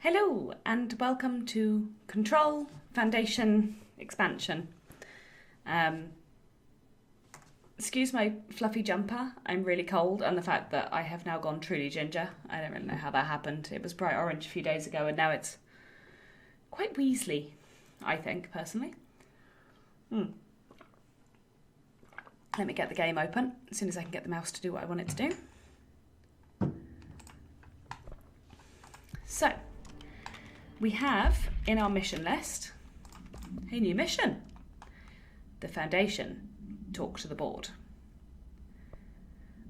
Hello and welcome to Control Foundation Expansion. Excuse my fluffy jumper, I'm really cold, and the fact that I have now gone truly ginger. I don't really know how that happened. It was bright orange a few days ago and now it's quite Weasley, I think, personally. Let me get the game open as soon as I can get the mouse to do what I want it to do. So, we have in our mission list a new mission. The Foundation, talk to the board.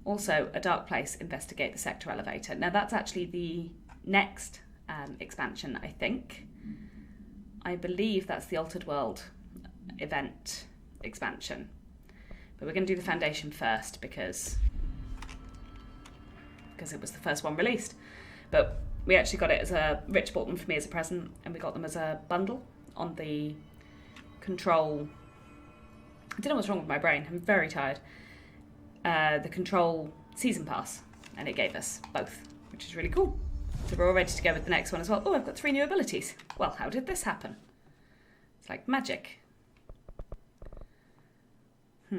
Also, a dark place, investigate the sector elevator. Now that's actually the next expansion, I think. I believe that's the Altered World event expansion. But we're going to do the Foundation first because it was the first one released. But we actually got it as Rich bought them for me as a present, and we got them as a bundle on the Control. I don't know what's wrong with my brain. I'm very tired. The Control season pass, and it gave us both, which is really cool. So we're all ready to go with the next one as well. Oh, I've got 3 new abilities. Well, how did this happen? It's like magic. I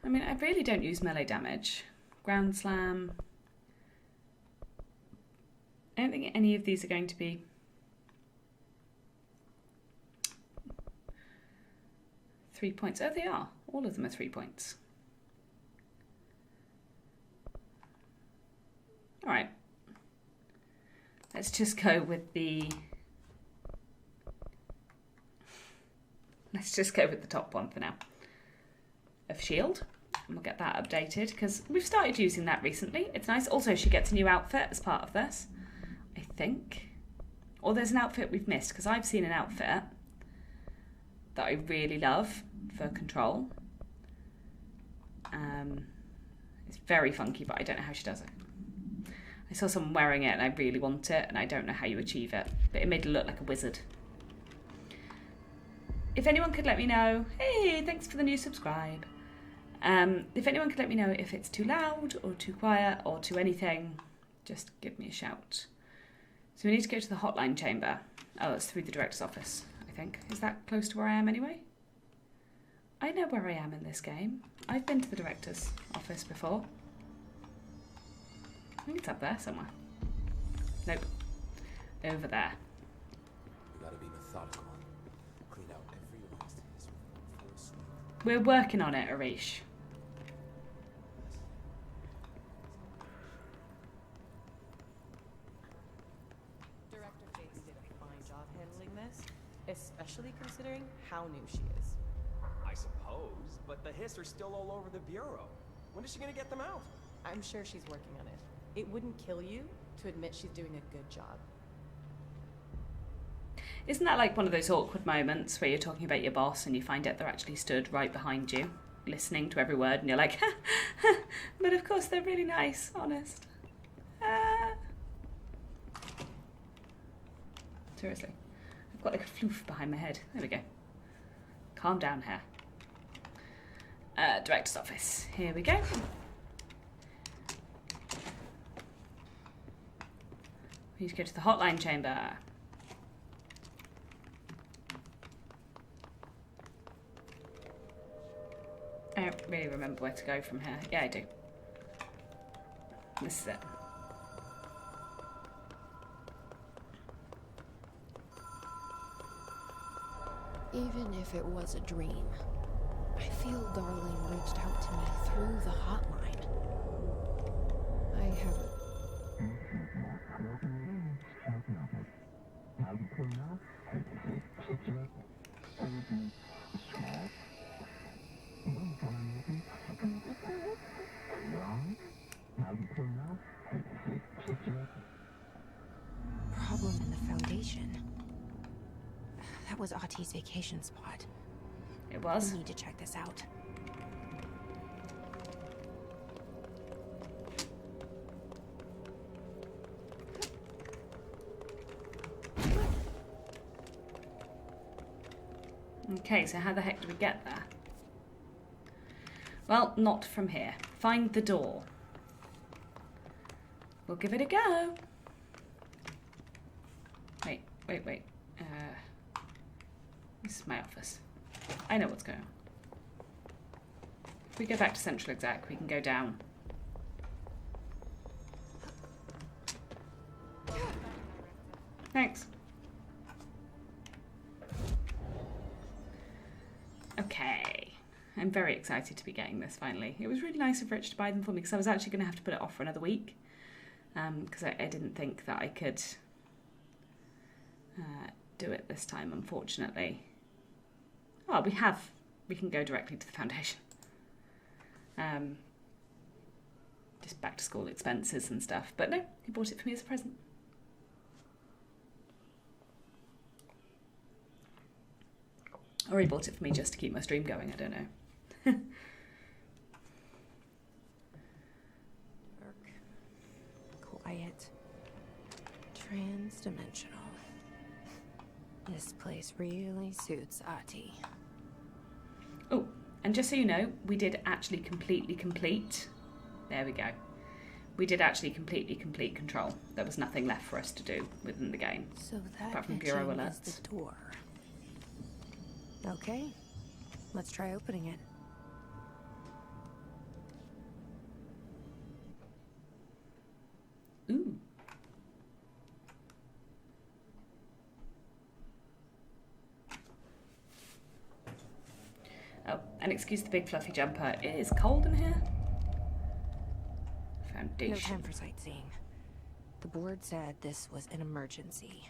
mean, I really don't use melee damage. Ground slam. I don't think any of these are going to be three points. Oh, they are. All of them are 3 points. All right. Let's just go with the... Let's just go with the top one for now. Of shield. And we'll get that updated because we've started using that recently. It's nice. Also, she gets a new outfit as part of this, I think. Or there's an outfit we've missed because I've seen an outfit that I really love for Control. It's very funky, but I don't know how she does it. I saw someone wearing it and I really want it, and I don't know how you achieve it, but it made her look like a wizard. If anyone could let me know, hey, thanks for the new subscribe. If anyone could let me know if it's too loud or too quiet or too anything, just give me a shout. So we need to go to the hotline chamber. Oh, it's through the director's office, I think. Is that close to where I am anyway? I know where I am in this game. I've been to the director's office before. I think it's up there somewhere. Nope. Over there. You gotta be methodical. Clean out every last hiss before sleep. We're working on it, Arish. Director Fates did a fine job handling this, especially considering how new she is. I suppose, but the hiss are still all over the bureau. When is she gonna get them out? I'm sure she's working on it. It wouldn't kill you to admit she's doing a good job. Isn't that like one of those awkward moments where you're talking about your boss and you find out they're actually stood right behind you, listening to every word, and you're like, but of course they're really nice, honest. Seriously. I've got like a floof behind my head. There we go. Calm down here. Director's office. Here we go. We need to go to the hotline chamber. I don't really remember where to go from here. Yeah, I do. This is it. Even if it was a dream, I feel Darling reached out to me through the hotline. I have... problem in the Foundation. That was Auti's vacation spot. It was. We need to check this out. Okay, so how the heck do we get there? Well, not from here. Find the door. We'll give it a go. Wait. This is my office. I know what's going on. If we go back to Central Exec, we can go down. Thanks. Okay. I'm very excited to be getting this finally. It was really nice of Rich to buy them for me because I was actually going to have to put it off for another week because I didn't think that I could do it this time, unfortunately. Oh, we can go directly to the foundation. Just back to school expenses and stuff. But no, he bought it for me as a present. Or he bought it for me just to keep my stream going, I don't know. Quiet. Trans-dimensional. This place really suits Ati. Oh, and just so you know, we did actually completely complete. There we go. We did actually completely complete control. There was nothing left for us to do within the game. So that apart from bureau kitchen alerts. is the door. Okay, let's try opening it. Ooh. Oh, and excuse the big fluffy jumper. It is cold in here. Foundation. No time for sightseeing. The board said this was an emergency.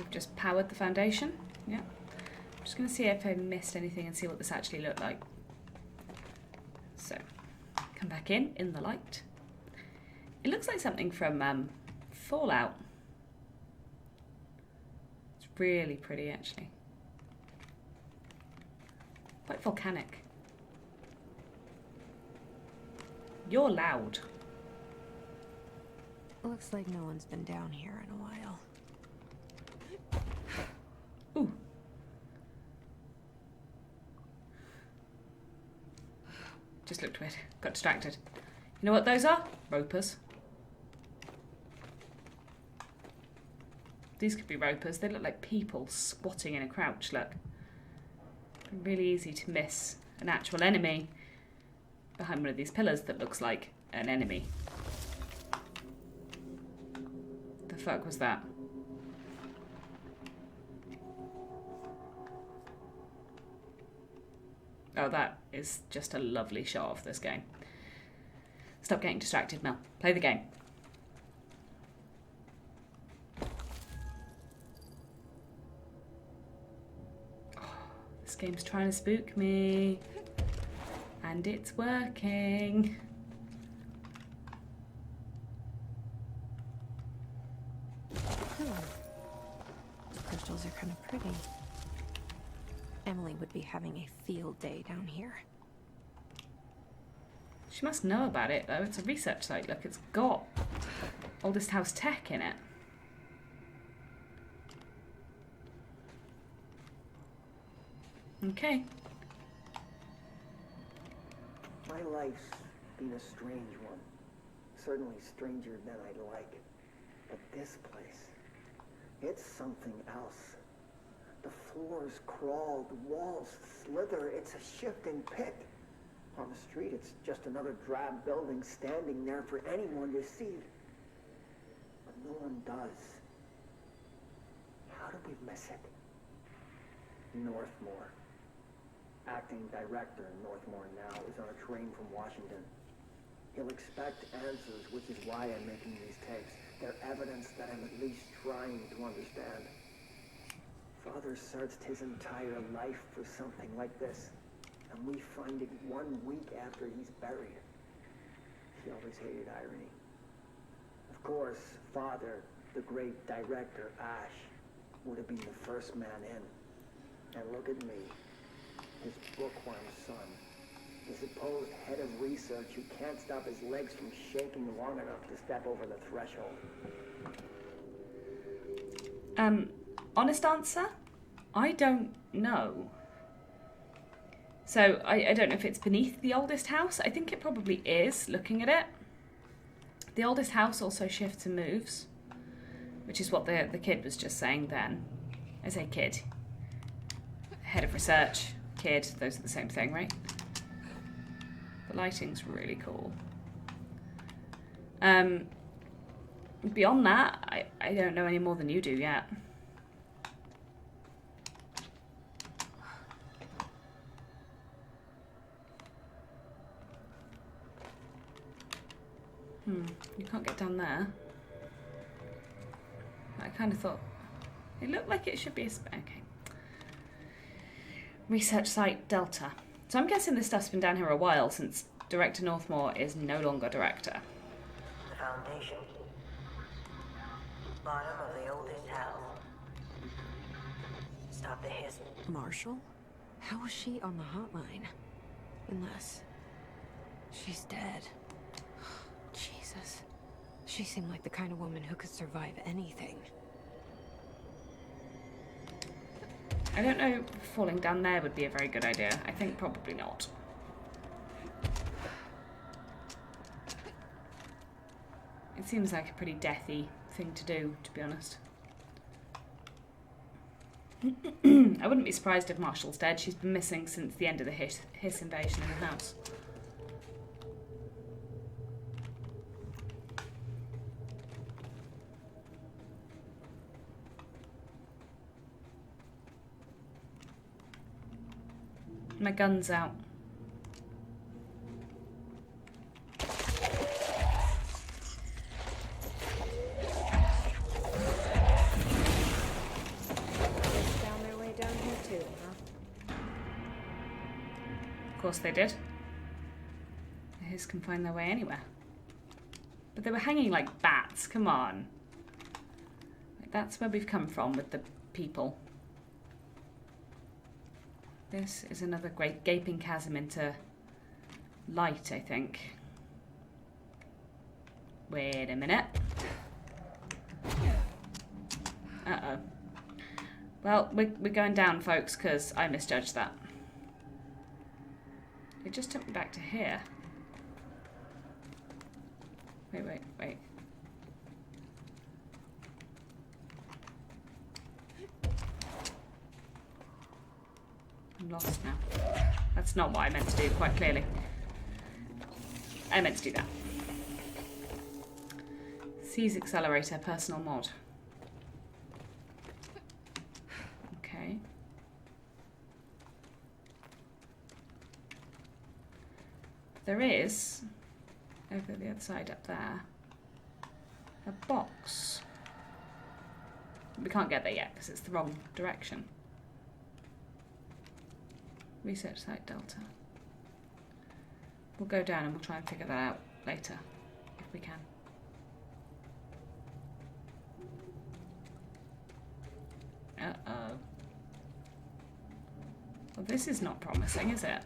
Just powered the foundation. Yeah. I'm just going to see if I missed anything and see what this actually looked like. So, come back in the light. It looks like something from Fallout. It's really pretty, actually. Quite volcanic. You're loud. Looks like no one's been down here in a while. Ooh. Just looked weird. Got distracted. You know what those are? Ropers. These could be ropers. They look like people squatting in a crouch, look. Really easy to miss an actual enemy behind one of these pillars that looks like an enemy. The fuck was that? Oh, that is just a lovely shot of this game. Stop getting distracted, Mel. Play the game. Oh, this game's trying to spook me. And it's working. The crystals are kind of pretty. Emily would be having a field day down here. She must know about it, though. It's a research site. Look, it's got oldest house tech in it. Okay. My life's been a strange one. Certainly stranger than I'd like. But this place, it's something else. The floors crawl, the walls slither. It's a shifting pit. On the street, it's just another drab building standing there for anyone to see. But no one does. How did we miss it? Northmore. Acting director in Northmore now is on a train from Washington. He'll expect answers, which is why I'm making these tapes. They're evidence that I'm at least trying to understand. Father searched his entire life for something like this, and we find it 1 week after he's buried. He always hated irony. Of course, Father, the great director, Ash, would have been the first man in. And look at me, his bookworm son, the supposed head of research who can't stop his legs from shaking long enough to step over the threshold. Honest answer? I don't know. So, I don't know if it's beneath the oldest house. I think it probably is, looking at it. The oldest house also shifts and moves, which is what the kid was just saying then. I say kid. Head of research, kid, those are the same thing, right? The lighting's really cool. Beyond that, I don't know any more than you do yet. You can't get down there. I kind of thought it looked like it should be okay. Research site Delta. So I'm guessing this stuff's been down here a while since Director Northmore is no longer director. The foundation. Bottom of the oldest house. Stop the hiss. Marshall? How is she on the hotline? Unless she's dead. Jesus. She seemed like the kind of woman who could survive anything. I don't know if falling down there would be a very good idea. I think probably not. It seems like a pretty deathy thing to do, to be honest. I wouldn't be surprised if Marshall's dead. She's been missing since the end of the hiss invasion in the house. My gun's out. Found their way down here too, huh? Of course they did. The hiss can find their way anywhere. But they were hanging like bats, come on. Like, that's where we've come from with the people. This is another great gaping chasm into light, I think. Wait a minute. Uh-oh. Well, we're going down, folks, because I misjudged that. It just took me back to here. Wait. I'm lost now. That's not what I meant to do, quite clearly. I meant to do that. Seize accelerator, personal mod. Okay. There is, over the other side up there, a box. We can't get there yet because it's the wrong direction. Research site Delta. We'll go down and we'll try and figure that out later, if we can. Uh-oh. Well, this is not promising, is it?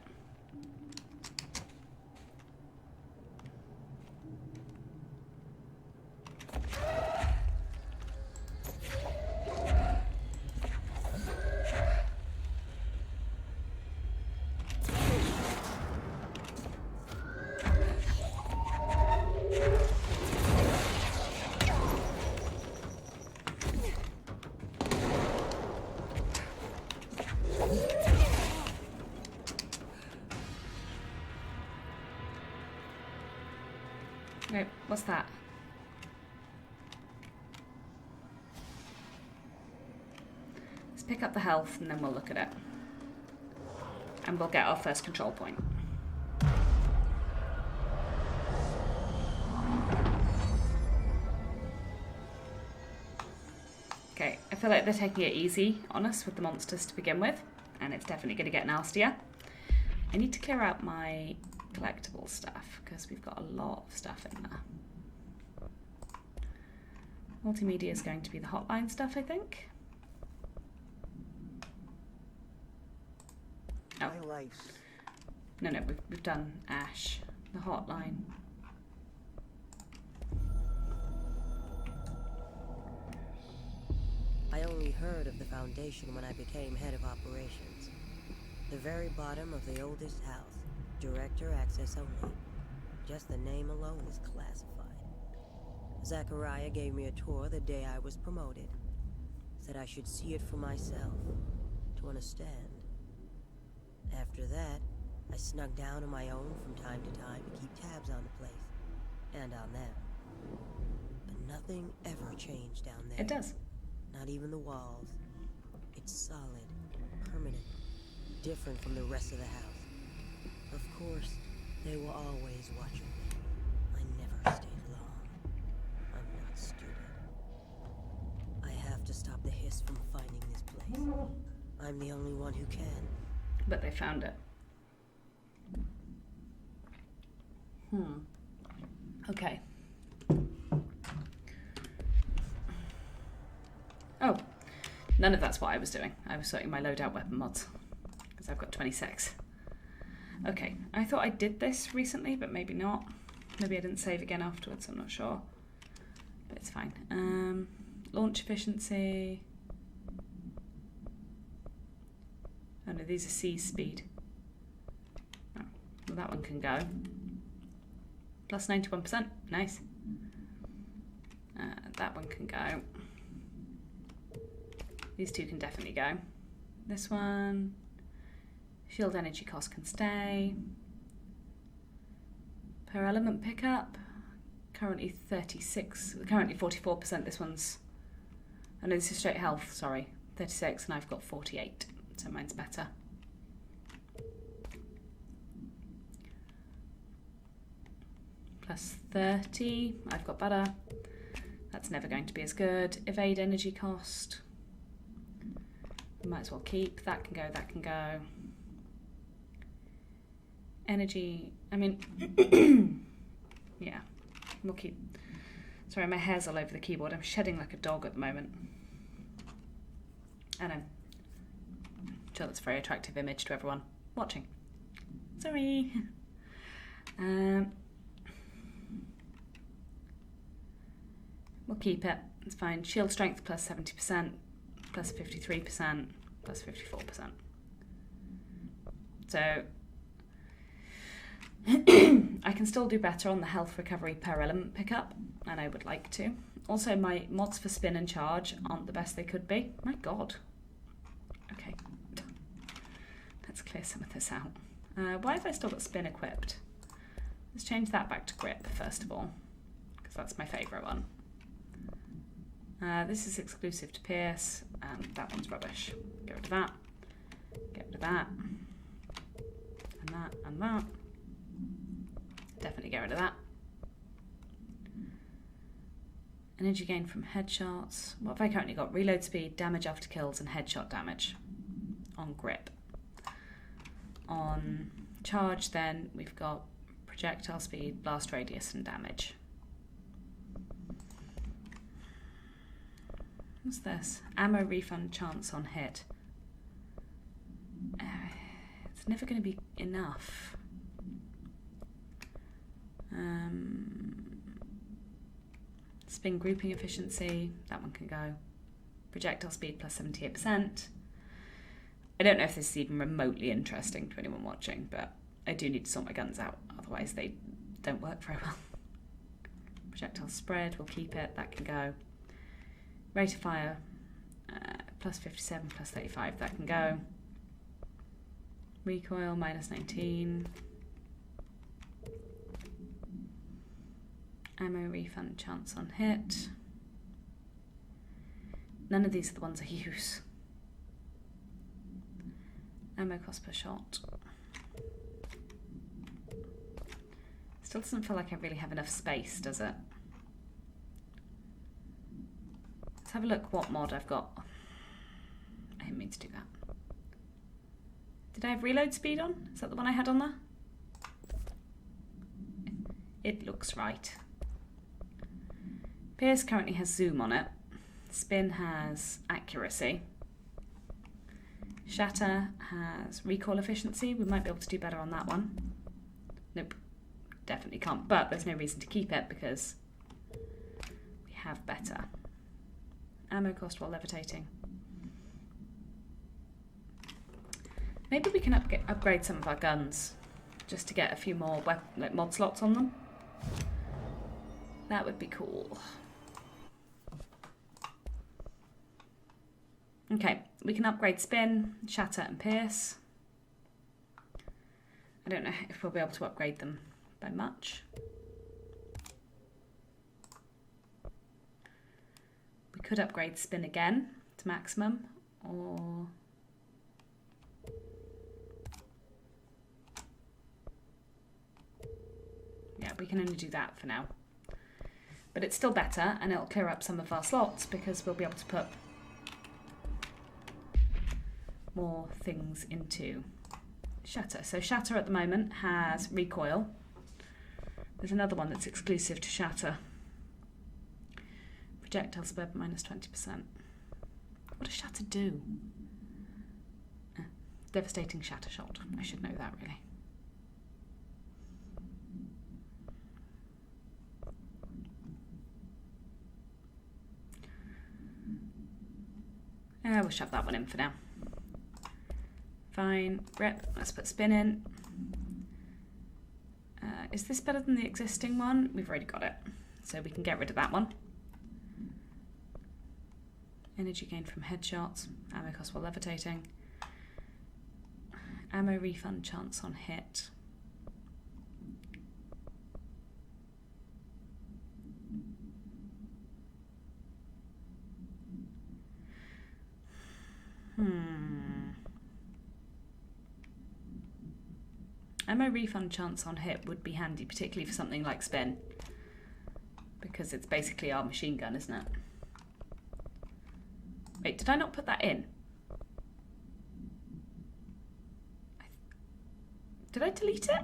Wait, what's that? Let's pick up the health and then we'll look at it. And we'll get our first control point. Okay, I feel like they're taking it easy on us with the monsters to begin with, and it's definitely going to get nastier. I need to clear out my collectible stuff because we've got a lot of stuff in there. Multimedia is going to be the hotline stuff, I think. Oh. My life's No, we've done Ash. The hotline. I only heard of the Foundation when I became head of operations. The very bottom of the oldest house. Director access only. Just the name alone is classified. Zachariah gave me a tour the day I was promoted. Said I should see it for myself, to understand. After that, I snuck down on my own from time to time to keep tabs on the place. And on them. But nothing ever changed down there. It does. Not even the walls. It's solid, permanent, different from the rest of the house. Of course, they were always watching me. I never stayed long. I'm not stupid. I have to stop the hiss from finding this place. I'm the only one who can. But they found it. Okay. Oh, none of that's what I was doing. I was sorting my loadout weapon mods because I've got 26. Okay, I thought I did this recently, but maybe not. Maybe I didn't save again afterwards, I'm not sure. But it's fine. Launch efficiency. Oh no, these are C speed. Oh, well, that one can go. Plus 91%, nice. That one can go. These two can definitely go. This one, shield energy cost can stay. Per element pickup, currently 36, currently 44%. This one's, oh no, this is straight health, sorry. 36 and I've got 48, so mine's better. Plus 30, I've got better. That's never going to be as good. Evade energy cost. Might as well keep. That can go, that can go. Energy, I mean, yeah, we'll keep. Sorry, my hair's all over the keyboard. I'm shedding like a dog at the moment. I know. I'm sure that's a very attractive image to everyone watching. Sorry. We'll keep it. It's fine. Shield strength plus 70%, plus 53%, plus 54%. So I can still do better on the health recovery per element pickup, and I would like to. Also, my mods for spin and charge aren't the best they could be. My God. Okay. Let's clear some of this out. Why have I still got spin equipped? Let's change that back to grip, first of all, because that's my favourite one. This is exclusive to Pierce, and that one's rubbish. Get rid of that. Get rid of that. And that, and that. Definitely get rid of that. Energy gain from headshots. What have I currently got? Reload speed, damage after kills, and headshot damage on grip. On charge, then, we've got projectile speed, blast radius, and damage. What's this? Ammo refund chance on hit. It's never going to be enough. Spin grouping efficiency, that one can go. Projectile speed plus 78%. I don't know if this is even remotely interesting to anyone watching, but I do need to sort my guns out, otherwise they don't work very well. Projectile spread, we'll keep it, that can go. Rate of fire, plus 57, plus 35, that can go. Recoil, minus 19. Ammo refund chance on hit. None of these are the ones I use. Ammo cost per shot. Still doesn't feel like I really have enough space, does it? Let's have a look what mod I've got. I didn't mean to do that. Did I have reload speed on? Is that the one I had on there? It looks right. Pierce currently has zoom on it. Spin has accuracy. Shatter has recoil efficiency. We might be able to do better on that one. Nope, definitely can't. But there's no reason to keep it because we have better. Ammo cost while levitating. Maybe we can upgrade some of our guns just to get a few more mod slots on them. That would be cool. Okay, we can upgrade spin, shatter and pierce. I don't know if we'll be able to upgrade them by much. We could upgrade spin again to maximum, or yeah, we can only do that for now. But it's still better, and it'll clear up some of our slots because we'll be able to put more things into shatter. So shatter at the moment has recoil. There's another one that's exclusive to shatter. Projectile sped minus 20%. What does shatter do? Devastating shatter shot. I should know that really. We'll shove that one in for now. Fine, rep, let's put spin in. Is this better than the existing one? We've already got it, so we can get rid of that one. Energy gain from headshots, ammo cost while levitating. Ammo refund chance on hit. Ammo refund chance on hit would be handy, particularly for something like spin, because it's basically our machine gun, isn't it? Wait, did I not put that in? Did I delete it?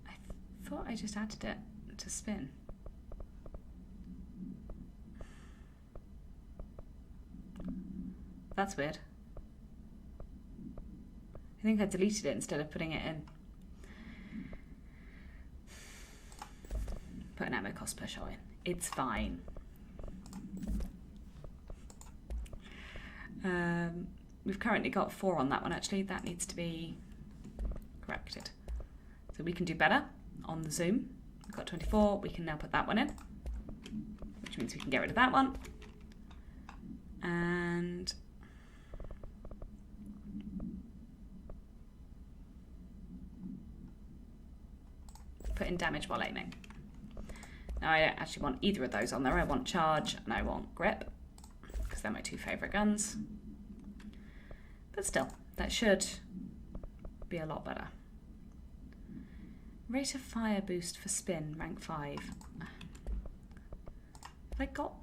I thought I just added it to spin. That's weird. I think I deleted it instead of putting it in. Put an ammo cost per shot in. It's fine. We've currently got 4 on that one actually. That needs to be corrected. So we can do better on the zoom. We've got 24. We can now put that one in, which means we can get rid of that one. And put in damage while aiming. Now I don't actually want either of those on there. I want charge and I want grip because they're my 2 favourite guns. But still, that should be a lot better. Rate of fire boost for spin, rank 5. Have I got...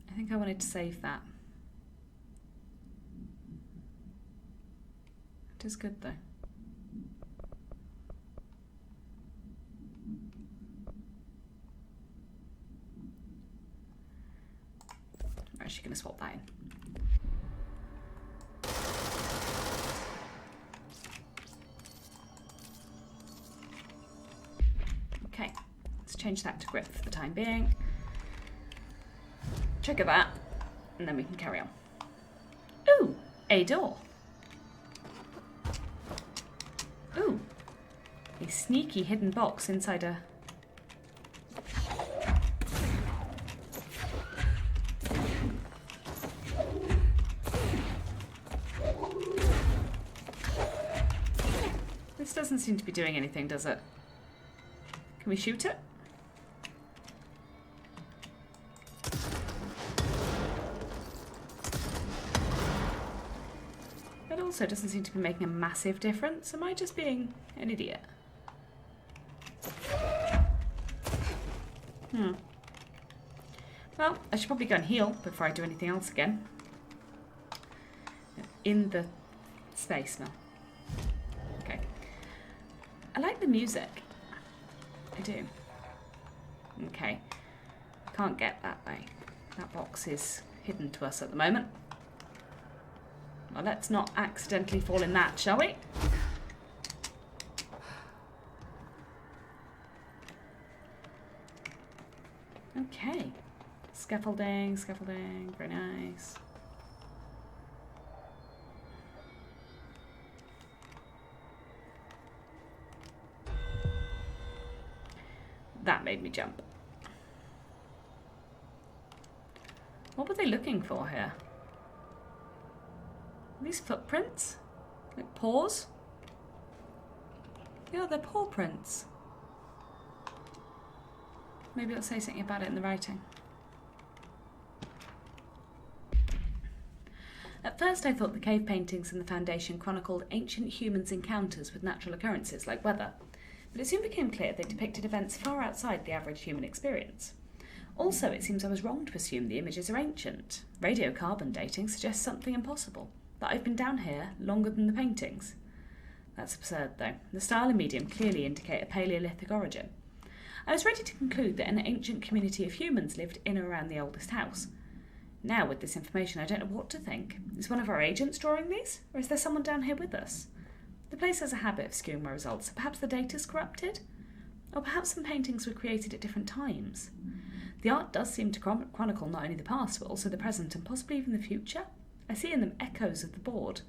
I think I wanted to save that. It is good though. I'm actually going to swap that in. Okay, let's change that to grip for the time being. Trigger that, and then we can carry on. Ooh, a door. Ooh, a sneaky hidden box inside a... This doesn't seem to be doing anything, does it? Can we shoot it? That also doesn't seem to be making a massive difference. Am I just being an idiot? Well, I should probably go and heal before I do anything else again. In the space now. Okay. I like the music. I do. Okay. can't get that way. That box is hidden to us at the moment. Well, let's not accidentally fall in that, shall we? Okay. Scaffolding, scaffolding, very nice. That made me jump. What were they looking for here? Are these footprints? Like paws? Yeah, they're paw prints. Maybe it'll say something about it in the writing. At first I thought the cave paintings in the Foundation chronicled ancient humans' encounters with natural occurrences like weather, but it soon became clear they depicted events far outside the average human experience. Also, it seems I was wrong to assume the images are ancient. Radiocarbon dating suggests something impossible, that I've been down here longer than the paintings. That's absurd, though. The style and medium clearly indicate a Paleolithic origin. I was ready to conclude that an ancient community of humans lived in or around the oldest house. Now, with this information, I don't know what to think. Is one of our agents drawing these, or is there someone down here with us? The place has a habit of skewing my results, so perhaps the data's corrupted? Or perhaps some paintings were created at different times. The art does seem to chronicle not only the past, but also the present and possibly even the future. I see in them echoes of the board,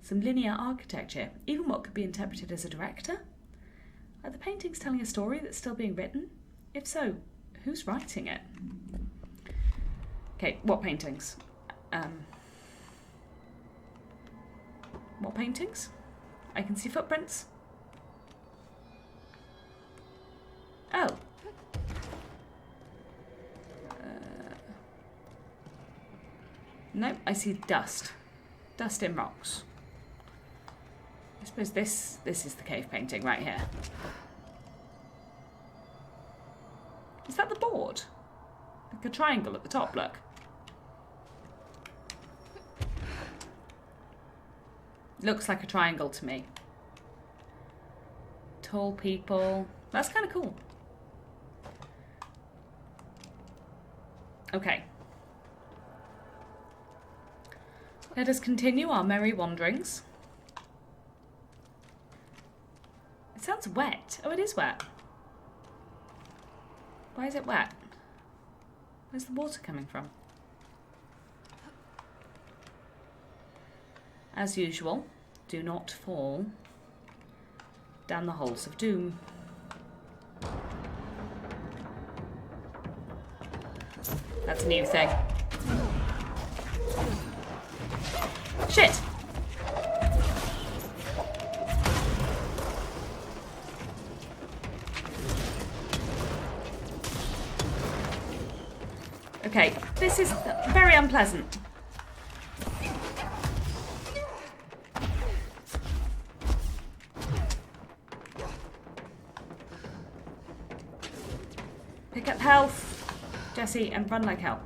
some linear architecture, even what could be interpreted as a director. Are the paintings telling a story that's still being written? If so, who's writing it? Okay, what paintings? What paintings? I can see footprints. Oh. Nope, I see dust. Dust in rocks. I suppose this is the cave painting right here. Is that the board? Like a triangle at the top, look. Looks like a triangle to me. Tall people. That's kind of cool. Okay. Let us continue our merry wanderings. It sounds wet. Oh, it is wet. Why is it wet? Where's the water coming from? As usual, do not fall down the holes of doom. That's a new thing. Shit! Okay, this is very unpleasant. Pick up health, Jesse, and run like hell.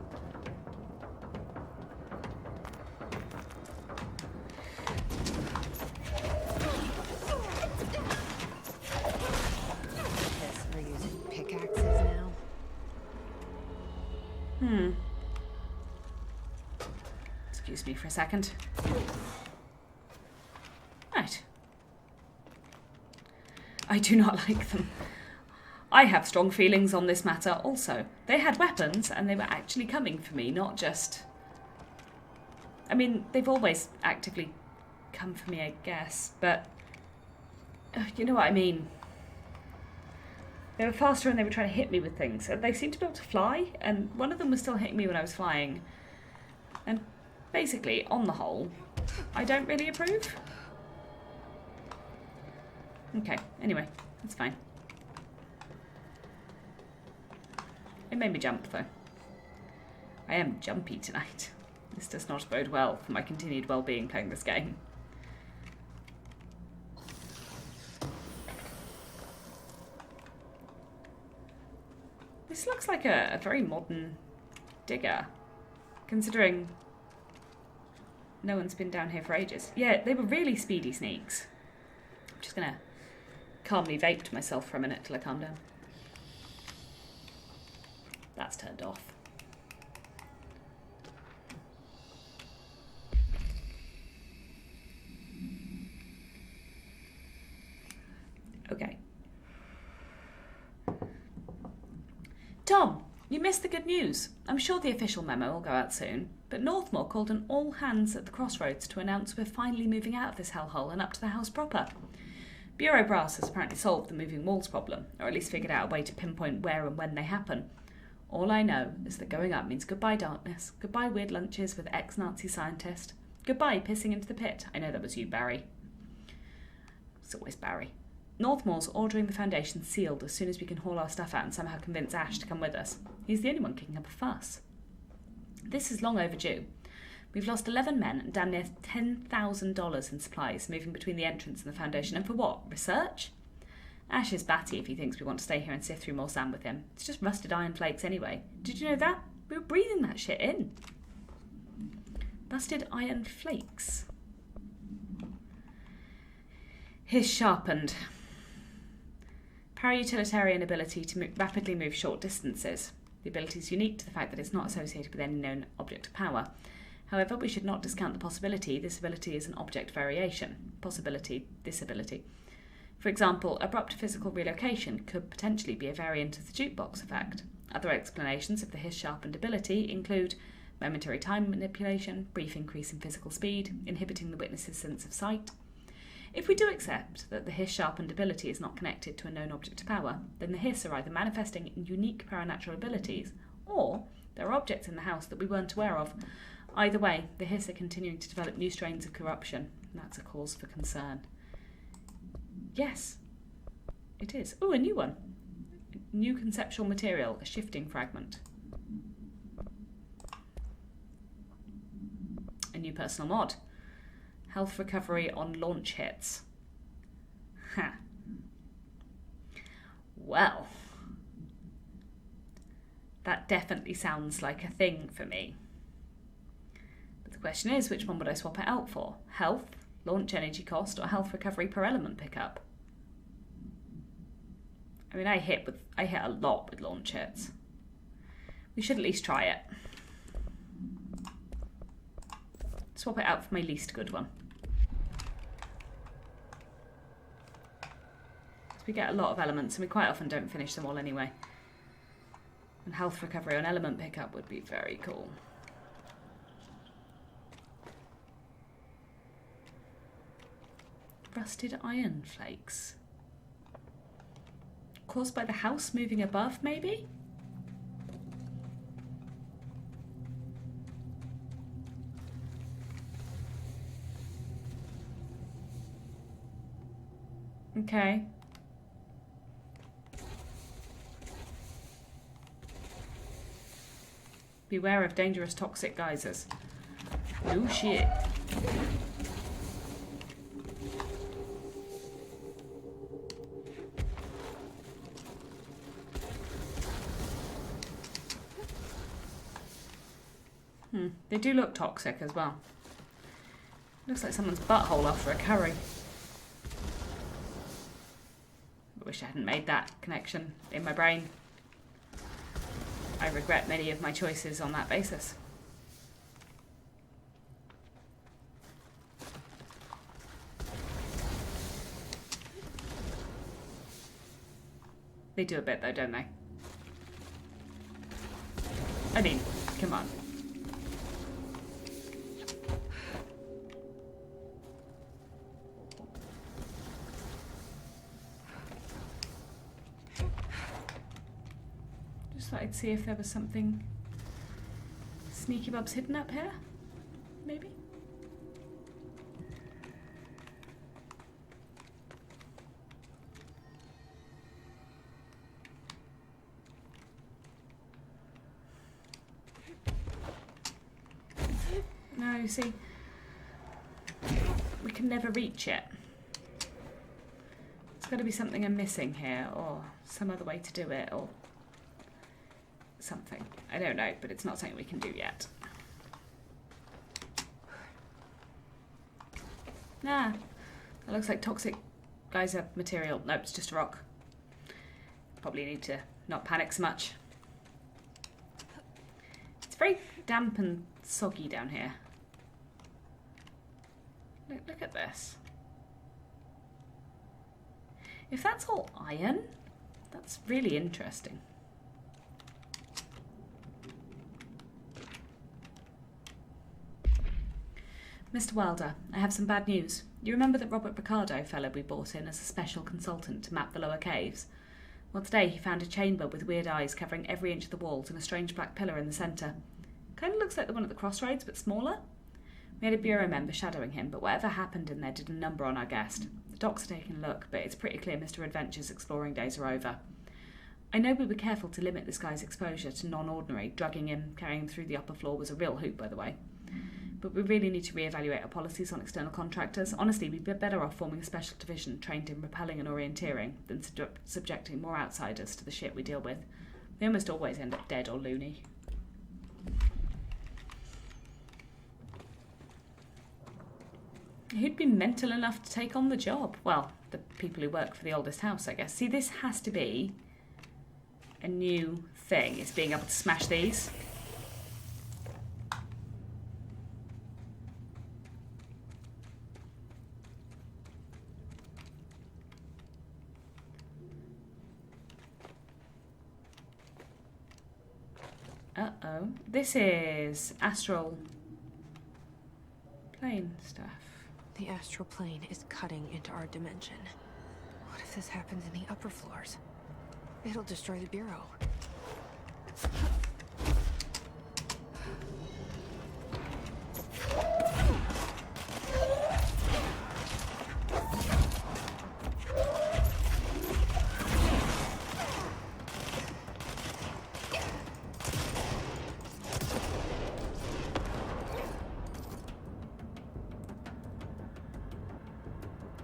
We're using pickaxes now. Excuse me for a second. Right. I do not like them. I have strong feelings on this matter also. They had weapons and they were actually coming for me, not just... I mean, they've always actively come for me, I guess, but... you know what I mean. They were faster and they were trying to hit me with things. They seemed to be able to fly, and one of them was still hitting me when I was flying. And basically, on the whole, I don't really approve. Okay, anyway, that's fine. It made me jump, though. I am jumpy tonight. This does not bode well for my continued well-being playing this game. This looks like a very modern digger, considering no one's been down here for ages. Yeah, they were really speedy sneaks. I'm just gonna calmly vape to myself for a minute till I calm down. that's turned off. Okay. Tom, you missed the good news. I'm sure the official memo will go out soon, but Northmore called an all hands at the Crossroads to announce we're finally moving out of this hellhole and up to the house proper. Bureau Brass has apparently solved the moving walls problem, or at least figured out a way to pinpoint where and when they happen. All I know is that going up means goodbye darkness, goodbye weird lunches with ex-Nazi scientist, goodbye pissing into the pit. I know that was you, Barry. It's always Barry. Northmore's ordering the Foundation sealed as soon as we can haul our stuff out and somehow convince Ash to come with us. He's the only one kicking up a fuss. This is long overdue. We've lost 11 men and damn near $10,000 in supplies moving between the entrance and the Foundation. And for what? Research? Ash is batty if he thinks we want to stay here and sift through more sand with him. It's just rusted iron flakes anyway. Did you know that? We were breathing that shit in. Rusted iron flakes. His sharpened. Para-utilitarian ability to rapidly move short distances. The ability is unique to the fact that it's not associated with any known object of power. However, we should not discount the possibility this ability is an object variation. This ability. For example, abrupt physical relocation could potentially be a variant of the jukebox effect. Other explanations of the his sharpened ability include momentary time manipulation, brief increase in physical speed, inhibiting the witness's sense of sight. If we do accept that the hiss sharpened ability is not connected to a known object of power, then the hiss are either manifesting unique paranatural abilities, or there are objects in the house that we weren't aware of. Either way, the hiss are continuing to develop new strains of corruption, and that's a cause for concern. Yes, it is. Oh, a new one. New conceptual material, a shifting fragment. A new personal mod. Health recovery on launch hits. Ha. Well, that definitely sounds like a thing for me. But the question is, which one would I swap it out for? Health, launch energy cost, or health recovery per element pickup? I mean, I hit a lot with launch hits. We should at least try it. Swap it out for my least good one. We get a lot of elements and we quite often don't finish them all anyway. And health recovery on element pickup would be very cool. Rusted iron flakes. Caused by the house moving above, maybe? Okay. Beware of dangerous toxic geysers. No shit. They do look toxic as well. Looks like someone's butthole after a curry. I wish I hadn't made that connection in my brain. I regret many of my choices on that basis. They do a bit though, don't they? I mean, come on. Just thought I'd see if there was something sneaky bobs hidden up here, maybe? No, you see, we can never reach it. There's got to be something I'm missing here, or some other way to do it, or something. I don't know, but it's not something we can do yet. Ah, that looks like toxic geyser material. Nope, it's just a rock. Probably need to not panic so much. very damp and soggy down here. Look at this. If that's all iron, that's really interesting. Mr. Wilder, I have some bad news. You remember that Robert Ricardo fellow we brought in as a special consultant to map the lower caves? Well, today he found a chamber with weird eyes covering every inch of the walls and a strange black pillar in the centre. Kind of looks like the one at the CROSSROADS, but smaller. We had a bureau member shadowing him, but whatever happened in there did a number on our guest. The docs are taking a look, but it's pretty clear Mr. Adventure's exploring days are over. I know we were careful to limit this guy's exposure to non-ordinary. Drugging him, carrying him through the upper floor was a real hoot, by the way. But we really need to reevaluate our policies on external contractors. Honestly, we'd be better off forming a special division trained in repelling and orienteering than subjecting more outsiders to the shit we deal with. They almost always end up dead or loony. Who'd be mental enough to take on the job? Well, the people who work for the oldest house, I guess. See, this has to be a new thing, is being able to smash these. Uh-oh. This is astral plane stuff. The astral plane is cutting into our dimension. What if this happens in the upper floors? It'll destroy the bureau.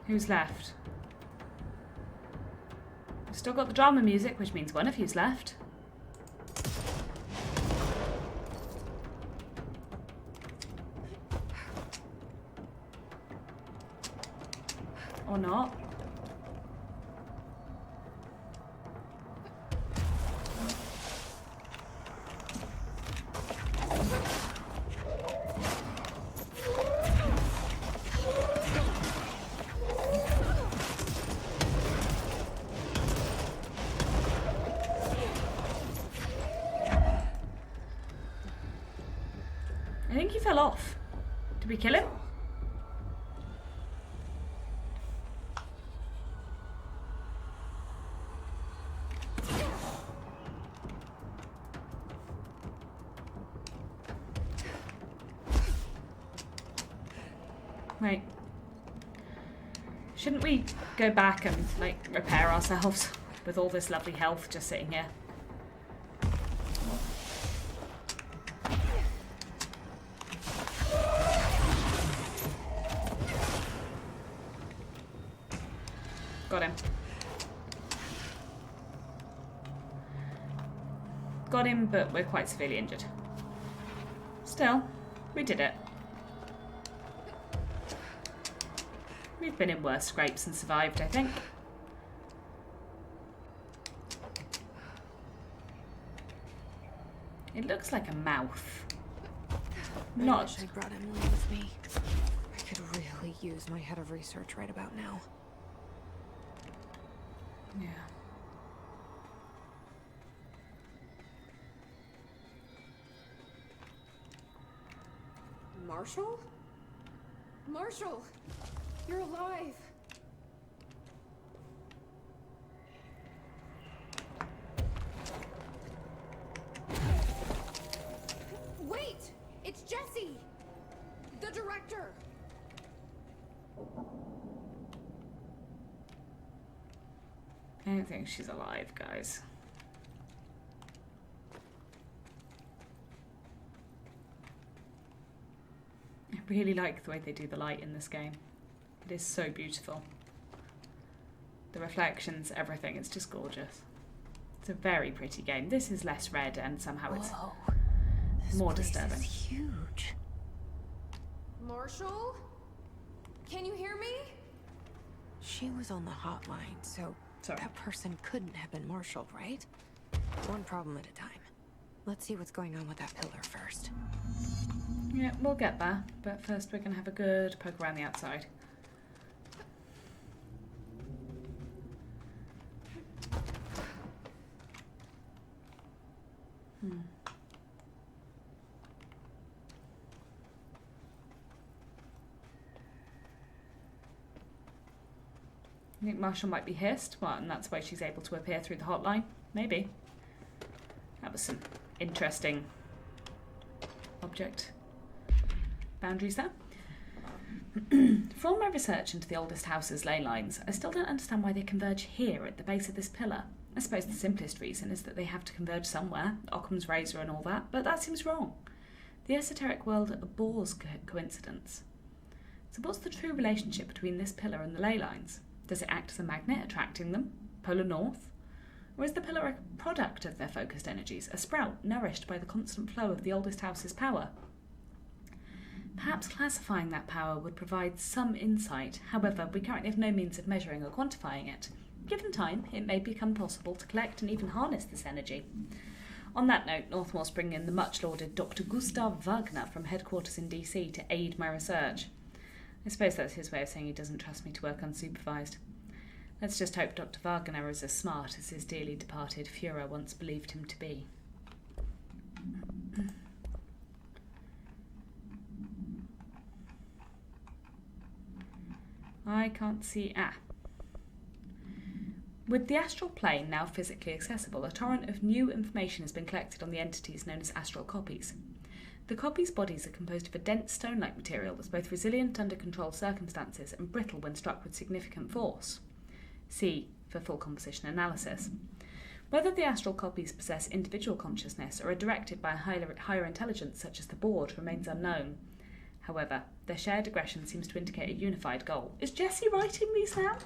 Who's left? We've still got the drama music, which means one of you's left. Or not. I think he fell off. Did we kill him? Wait. Shouldn't we go back and, like, repair ourselves with all this lovely health just sitting here? Got him. Got him, but we're quite severely injured. Still, we did it. We've been in worse scrapes and survived, I think. It looks like a mouth. I Not. wish I brought Emily with me. I could really use my head of research right about now. Yeah. Marshall? Marshall! You're alive! Wait! It's Jesse! The director! I don't think she's alive, guys. I really like the way they do the light in this game. It is so beautiful. The reflections, everything, it's just gorgeous. It's a very pretty game. This is less red and somehow it's more disturbing. This is huge. Marshall? Can you hear me? She was on the hotline, so Sorry. that person couldn't have been Marshall, right? One problem at a time. Let's see what's going on with that pillar first. Yeah, we'll get there, but first we're going to have a good poke around the outside. I think Marshall might be hissed, well, and that's why she's able to appear through the hotline. Maybe. That was some interesting object boundaries there. From my research into the oldest house's ley lines, I still don't understand why they converge here at the base of this pillar. I suppose the simplest reason is that they have to converge somewhere, Occam's razor and all that, but that seems wrong. The esoteric world abhors coincidence. So what's the true relationship between this pillar and the ley lines? Does it act as a magnet, attracting them? Polar north? Or is the pillar a product of their focused energies, a sprout nourished by the constant flow of the oldest house's power? Perhaps classifying that power would provide some insight. However, we currently have no means of measuring or quantifying it. Given time, it may become possible to collect and even harness this energy. On that note, Northmore's bringing in the much-lauded Dr. Gustav Wagner from headquarters in DC to aid my research. I suppose that's his way of saying he doesn't trust me to work unsupervised. Let's just hope Dr. Wagner is as smart as his dearly departed Führer once believed him to be. I can't see... With the astral plane now physically accessible, a torrent of new information has been collected on the entities known as astral copies. The copies' bodies are composed of a dense stone-like material that's both resilient under controlled circumstances and brittle when struck with significant force. See for full composition analysis. Whether the astral copies possess individual consciousness or are directed by a higher intelligence such as the board remains unknown. However, their shared aggression seems to indicate a unified goal. Is Jessie writing these now?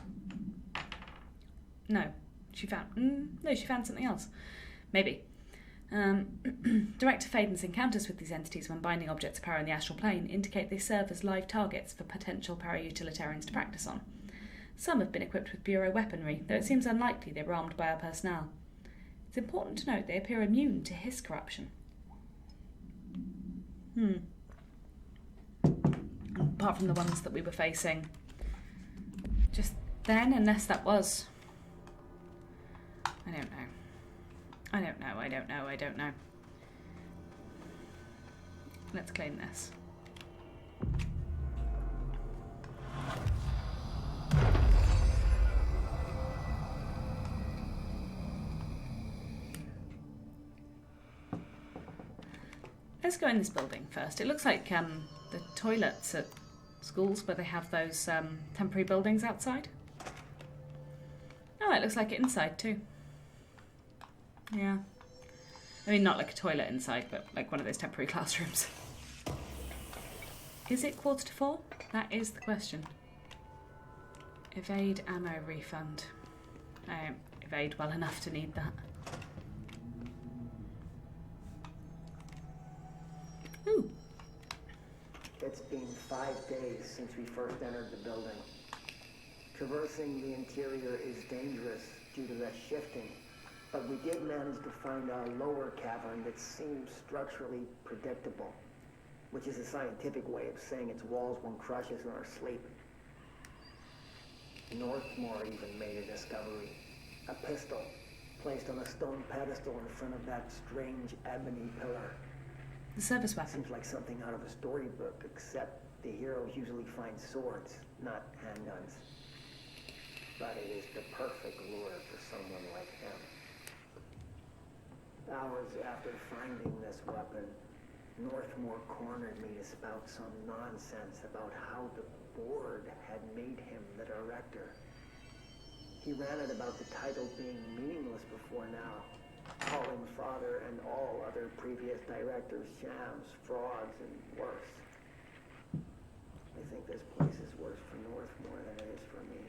No. She found something else. Maybe. Director Faden's encounters with these entities when binding objects of power in the astral plane indicate they serve as live targets for potential para-utilitarians to practice on. Some have been equipped with Bureau weaponry, though it seems unlikely they were armed by our personnel. It's important to note they appear immune to his corruption. Apart from the ones that we were facing just then, unless that was... I don't know. Let's claim this. Let's go in this building first. It looks like the toilets at schools where they have those temporary buildings outside. Oh, it looks like it inside too. Yeah. I mean, not like a toilet inside, but like one of those temporary classrooms. Is it 3:45? That is the question. Evade ammo refund. I don't evade well enough to need that. Ooh. It's been 5 days since we first entered the building. Traversing the interior is dangerous due to the shifting, but we did manage to find a lower cavern that seems structurally predictable, which is a scientific way of saying its walls won't crush us in our sleep. Northmore even made a discovery. A pistol placed on a stone pedestal in front of that strange ebony pillar. The service weapon. Seems like something out of a storybook, except the heroes usually find swords, not handguns. But it is the perfect lure for someone like him. Hours after finding this weapon, Northmore cornered me to spout some nonsense about how the board had made him the director. He ranted about the title being meaningless before now, calling Father and all other previous directors shams, frauds, and worse. I think this place is worse for Northmore than it is for me.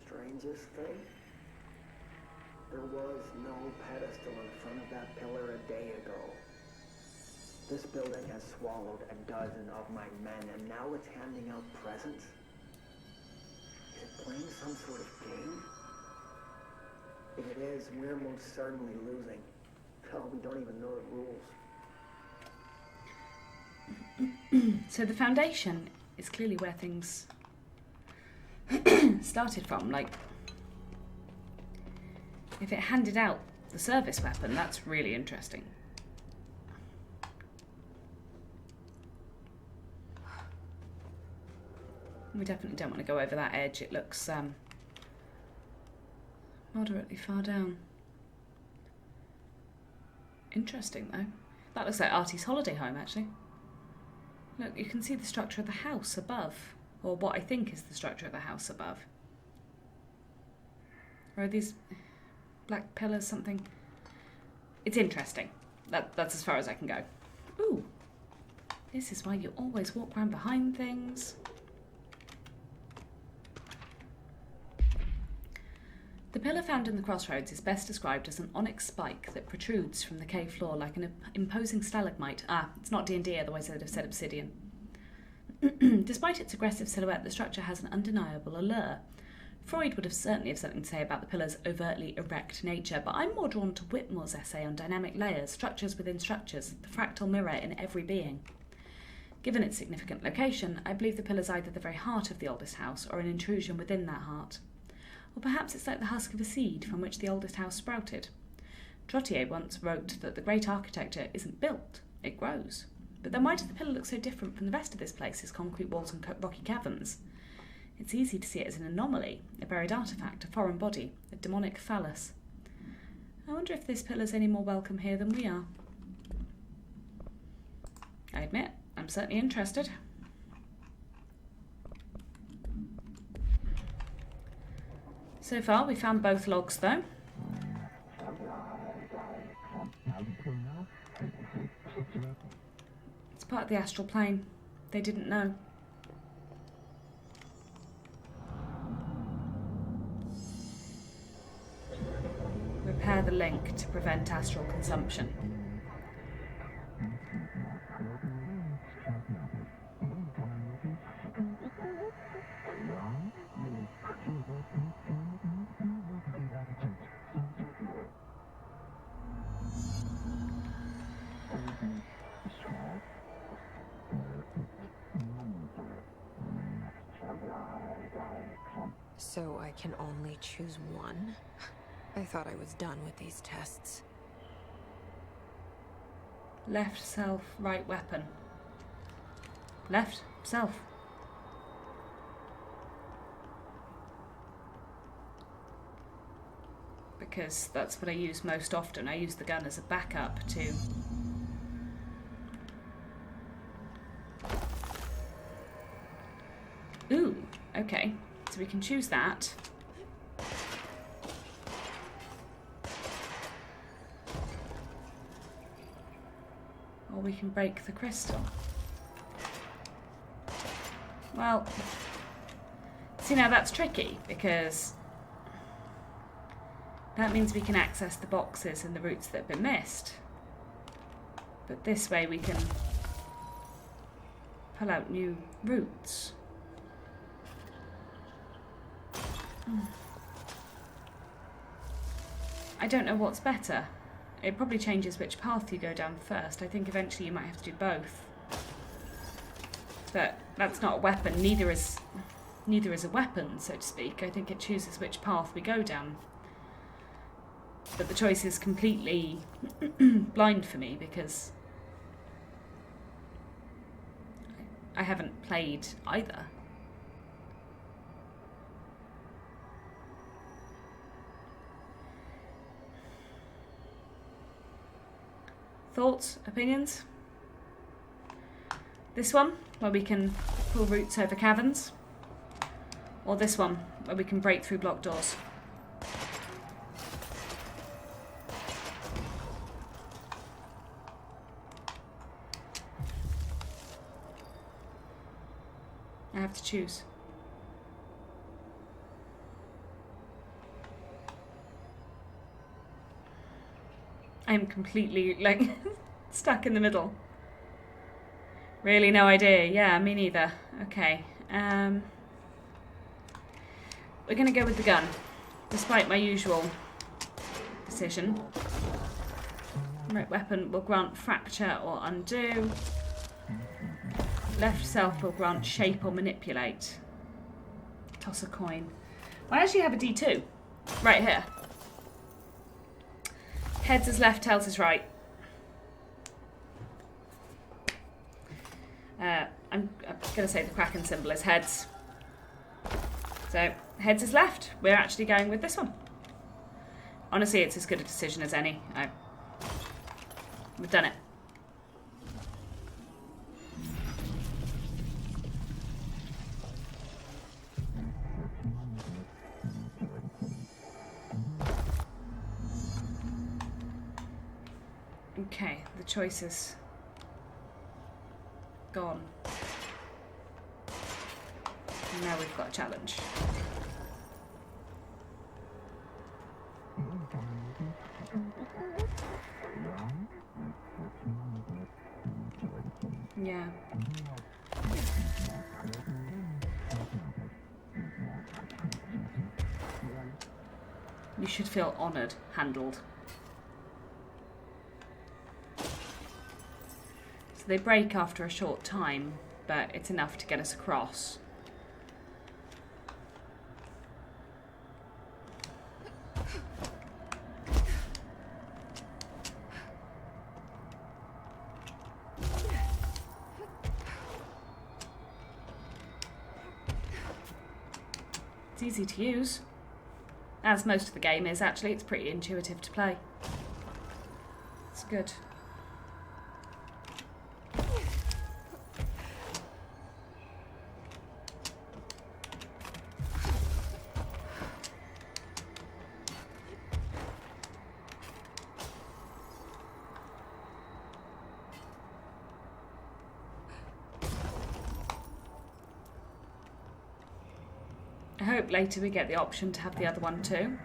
Strangest thing? There was no pedestal in front of that pillar a day ago. This building has swallowed a dozen of my men, and now it's handing out presents? Is it playing some sort of game? If it is, we're most certainly losing. Hell, we don't even know the rules. So the foundation is clearly where things started from. Like, if it handed out the service weapon, that's really interesting. We definitely don't want to go over that edge. It looks moderately far down. Interesting, though. That looks like Artie's holiday home, actually. Look, you can see the structure of the house above. Or what I think is the structure of the house above. Or are these black pillars something? It's interesting. That's as far as I can go. Ooh. This is why you always walk around behind things. The pillar found in the crossroads is best described as an onyx spike that protrudes from the cave floor like an imposing stalagmite. Ah, it's not D&D, otherwise I'd have said obsidian. Despite its aggressive silhouette, the structure has an undeniable allure. Freud would have certainly have something to say about the pillar's overtly erect nature, but I'm more drawn to Whitmore's essay on dynamic layers, structures within structures, the fractal mirror in every being. Given its significant location, I believe the pillar's either the very heart of the oldest house or an intrusion within that heart. Or perhaps it's like the husk of a seed from which the oldest house sprouted. Trottier once wrote that the great architecture isn't built, it grows. But then why does the pillar look so different from the rest of this place's concrete walls and rocky caverns? It's easy to see it as an anomaly, a buried artefact, a foreign body, a demonic phallus. I wonder if this pillar's any more welcome here than we are. I admit, I'm certainly interested. So far, we found both logs, though. It's part of the astral plane. They didn't know. Repair the link to prevent astral consumption. So I can only choose one? I thought I was done with these tests. Left self, right weapon. Left self. Because that's what I use most often. I use the gun as a backup to... Ooh, okay. So we can choose that. Or we can break the crystal. Well, see, now that's tricky because that means we can access the boxes and the routes that have been missed. But this way we can pull out new routes. I don't know what's better. It probably changes which path you go down first. I think eventually you might have to do both. But that's not a weapon. Neither is a weapon, so to speak. I think it chooses which path we go down. But the choice is completely blind for me because I haven't played either. Thoughts? Opinions? This one, where we can pull routes over caverns? Or this one, where we can break through blocked doors? I have to choose. I'm completely, like, stuck in the middle. Really no idea. Yeah, me neither. Okay. We're going to go with the gun, despite my usual decision. Right weapon will grant fracture or undo. Left self will grant shape or manipulate. Toss a coin. I actually have a D2. Right here. Heads is left, tails is right. I'm going to say the Kraken symbol is heads. So, heads is left. We're actually going with this one. Honestly, it's as good a decision as any. We've done it. Okay, the choice is gone. Now we've got a challenge. Yeah. You should feel honoured, handled. So they break after a short time, but it's enough to get us across. It's easy to use. As most of the game is, actually. It's pretty intuitive to play. It's good. I hope later we get the option to have the other one too.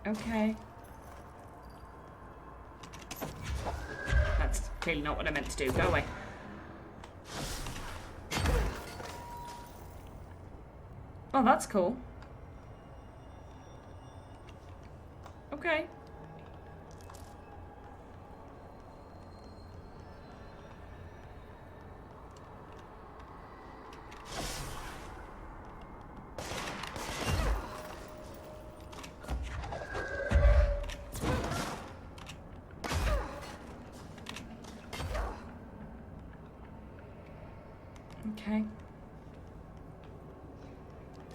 Okay. That's clearly not what I meant to do. Go away. Oh, that's cool. Okay. Okay.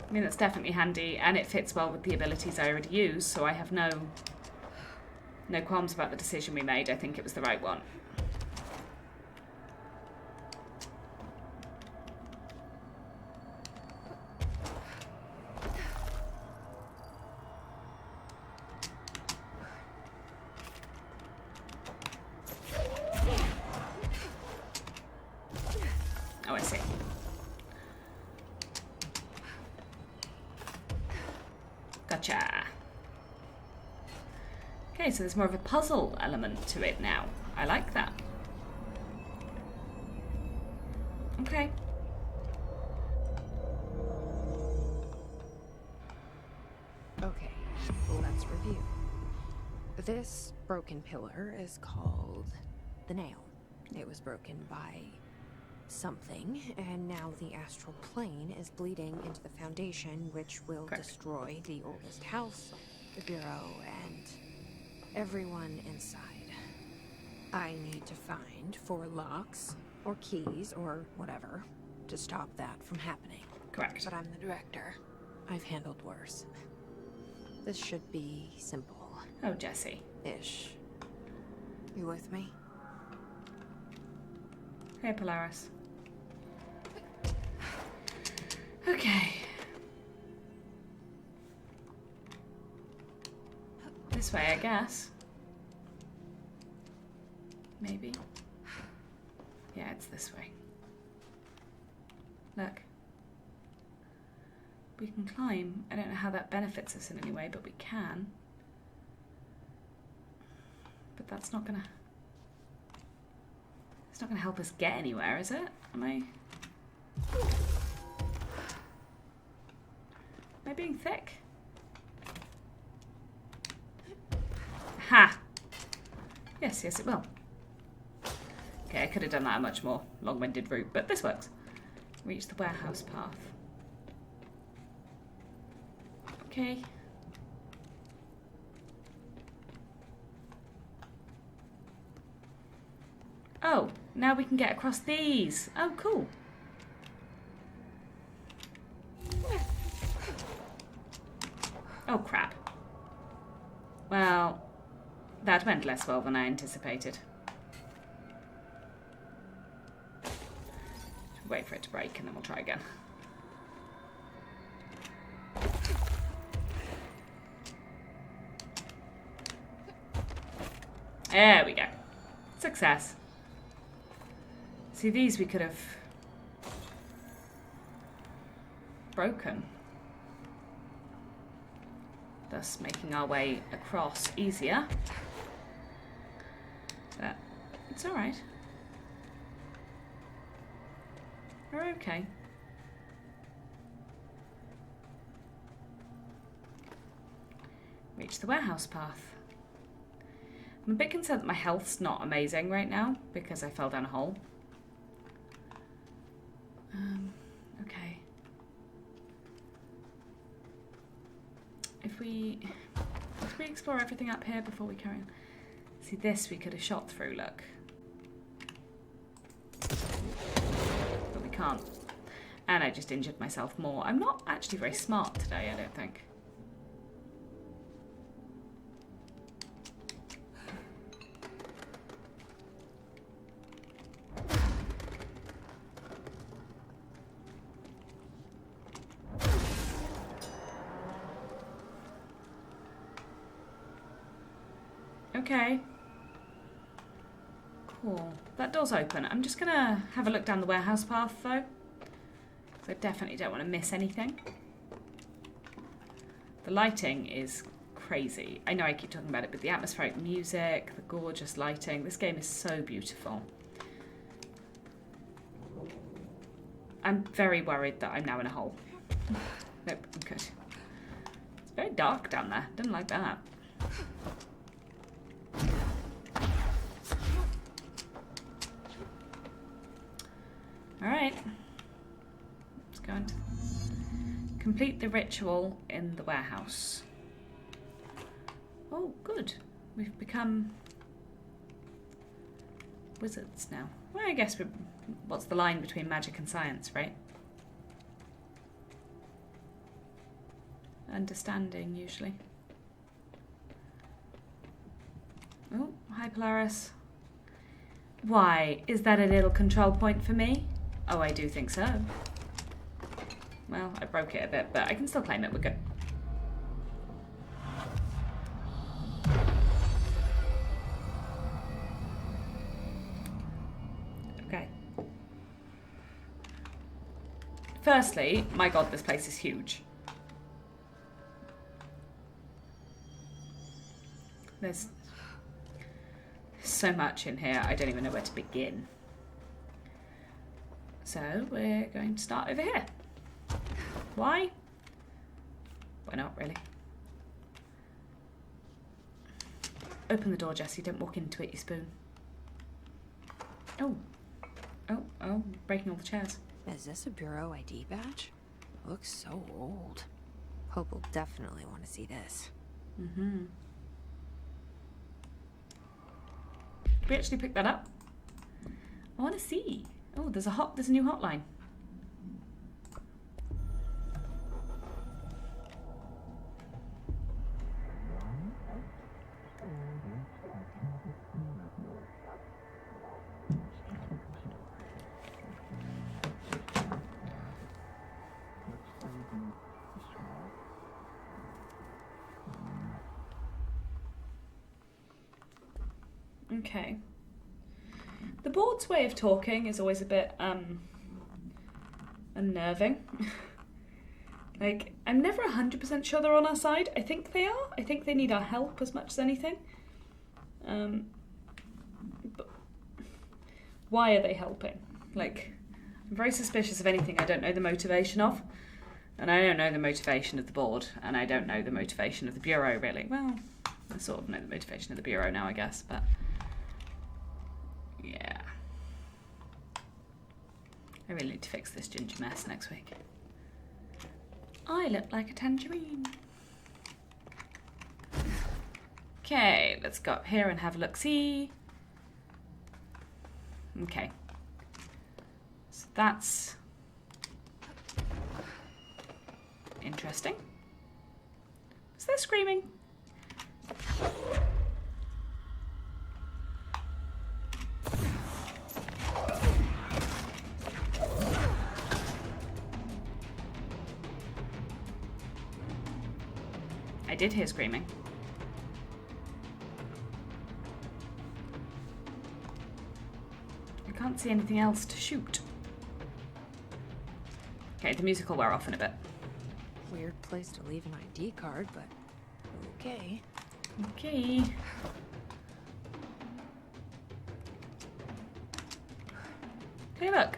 I mean, that's definitely handy, and it fits well with the abilities I already use, so I have no qualms about the decision we made. I think it was the right one. Oh, I see. Gotcha. Okay, so there's more of a puzzle element to it now. I like that. Okay. Okay, let's review. This broken pillar is called the Nail. It was broken by something, and now the astral plane is bleeding into the foundation, which will destroy the oldest house, the bureau, and everyone inside. I need to find 4 locks, or keys, or whatever, to stop that from happening. Correct. But I'm the director. I've handled worse. This should be simple. Oh, Jesse. Ish. You with me? Hey, Polaris. Okay. This way, I guess. Maybe. Yeah, it's this way. Look. We can climb. I don't know how that benefits us in any way, but we can. But that's not gonna... It's not gonna help us get anywhere, is it? Am I being thick? Ha! Yes, yes it will. Okay, I could have done that a much more long-winded route, but this works. Reach the warehouse path. Okay. Oh, now we can get across these. Oh, cool. Oh, crap. Well, that went less well than I anticipated. Wait for it to break and then we'll try again. There we go. Success. See, these we could have broken, thus making our way across easier. But it's alright. We're okay. Reach the warehouse path. I'm a bit concerned that my health's not amazing right now because I fell down a hole. Okay. If we explore everything up here before we carry on. See, this we could have shot through, look. But we can't. And I just injured myself more. I'm not actually very smart today, I don't think. Okay. Cool. That door's open. I'm just gonna have a look down the warehouse path though. Because I definitely don't want to miss anything. The lighting is crazy. I know I keep talking about it, but the atmospheric music, the gorgeous lighting. This game is so beautiful. I'm very worried that I'm now in a hole. Nope, I'm good. It's very dark down there. Didn't like that. Alright. Let's go and complete the ritual in the warehouse. Oh, good. We've become wizards now. Well, I guess what's the line between magic and science, right? Understanding, usually. Oh, hi Polaris. Why, is that a little control point for me? Oh, I do think so. Well, I broke it a bit, but I can still claim it. We're good. Okay. Firstly, my god, this place is huge. There's so much in here, I don't even know where to begin. So we're going to start over here. Why? Why not, really? Open the door, Jessie. Don't walk into it, you spoon. Oh. Oh, breaking all the chairs. Is this a Bureau ID badge? Looks so old. Hope will definitely want to see this. Mm-hmm. Did we actually pick that up? I want to see. Oh, there's a new hotline. Okay. The board's way of talking is always a bit unnerving. Like, I'm never 100% sure they're on our side. I think they are. I think they need our help as much as anything. But why are they helping? Like, I'm very suspicious of anything I don't know the motivation of. And I don't know the motivation of the board. And I don't know the motivation of the Bureau, really. Well, I sort of know the motivation of the Bureau now, I guess. But, yeah. I really need to fix this ginger mess next week. I look like a tangerine. Okay, let's go up here and have a look-see. Okay. So that's interesting. Is there screaming? I did hear screaming. I can't see anything else to shoot. Okay, the music will wear off in a bit. Weird place to leave an ID card, but okay. Okay. Hey, look.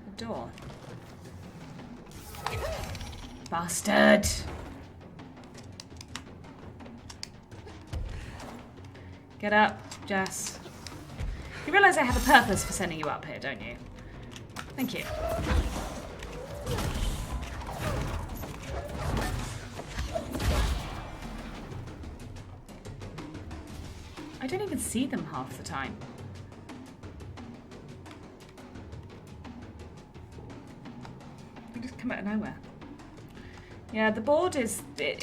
A door. Bastard! Get up, Jess. You realise I have a purpose for sending you up here, don't you? Thank you. I don't even see them half the time. They just come out of nowhere. Yeah, the board is... the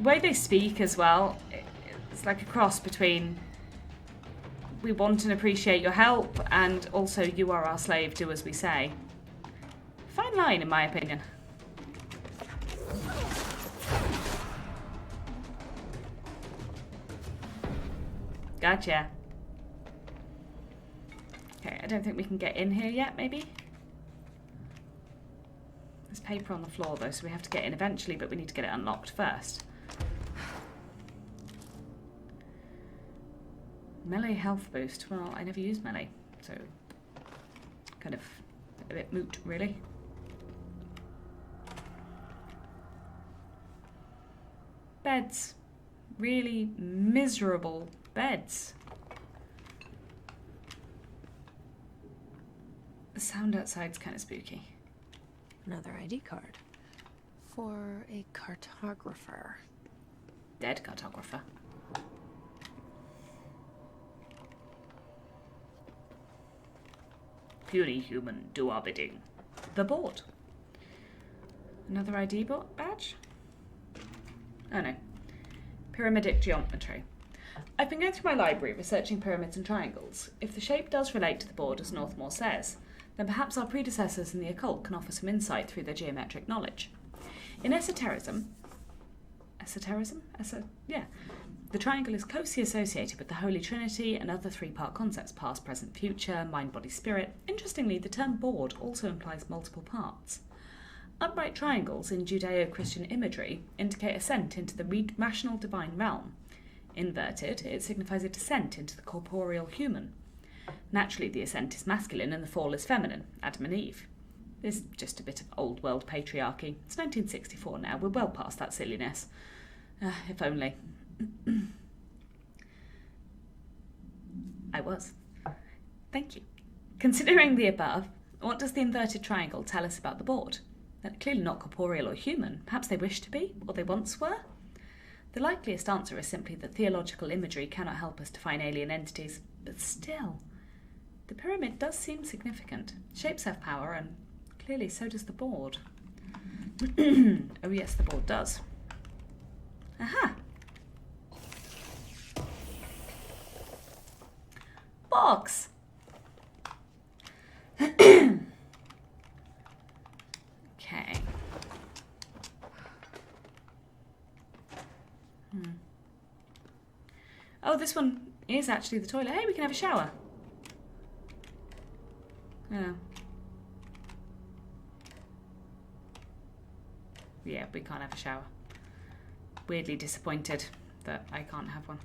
way they speak as well, it's like a cross between we want and appreciate your help and also you are our slave, do as we say. Fine line, in my opinion. Gotcha. Okay, I don't think we can get in here yet, maybe? There's paper on the floor, though, so we have to get in eventually, but we need to get it unlocked first. Melee health boost. Well, I never used melee, so kind of a bit moot, really. Beds. Really miserable beds. The sound outside's kind of spooky. Another ID card. For a cartographer. Dead cartographer. Puny human, do our bidding. The board. Another ID badge? Oh no. Pyramidic geometry. I've been going through my library researching pyramids and triangles. If the shape does relate to the board as Northmore says, then perhaps our predecessors in the occult can offer some insight through their geometric knowledge. In esotericism, the triangle is closely associated with the Holy Trinity and other three-part concepts, past, present, future, mind, body, spirit. Interestingly, the term board also implies multiple parts. Upright triangles in Judeo-Christian imagery indicate ascent into the rational divine realm. Inverted, it signifies a descent into the corporeal human. Naturally, the ascent is masculine and the fall is feminine, Adam and Eve. This is just a bit of old world patriarchy. It's 1964 now, we're well past that silliness. If only. I was. Thank you. Considering the above, what does the inverted triangle tell us about the board? They're clearly not corporeal or human. Perhaps they wish to be, or they once were? The likeliest answer is simply that theological imagery cannot help us define alien entities, but still, the pyramid does seem significant. Shapes have power, and clearly so does the board. Oh yes, the board does. Aha! Box! Okay. Oh, this one is actually the toilet. Hey, we can have a shower. Yeah. Yeah, we can't have a shower. Weirdly disappointed that I can't have one.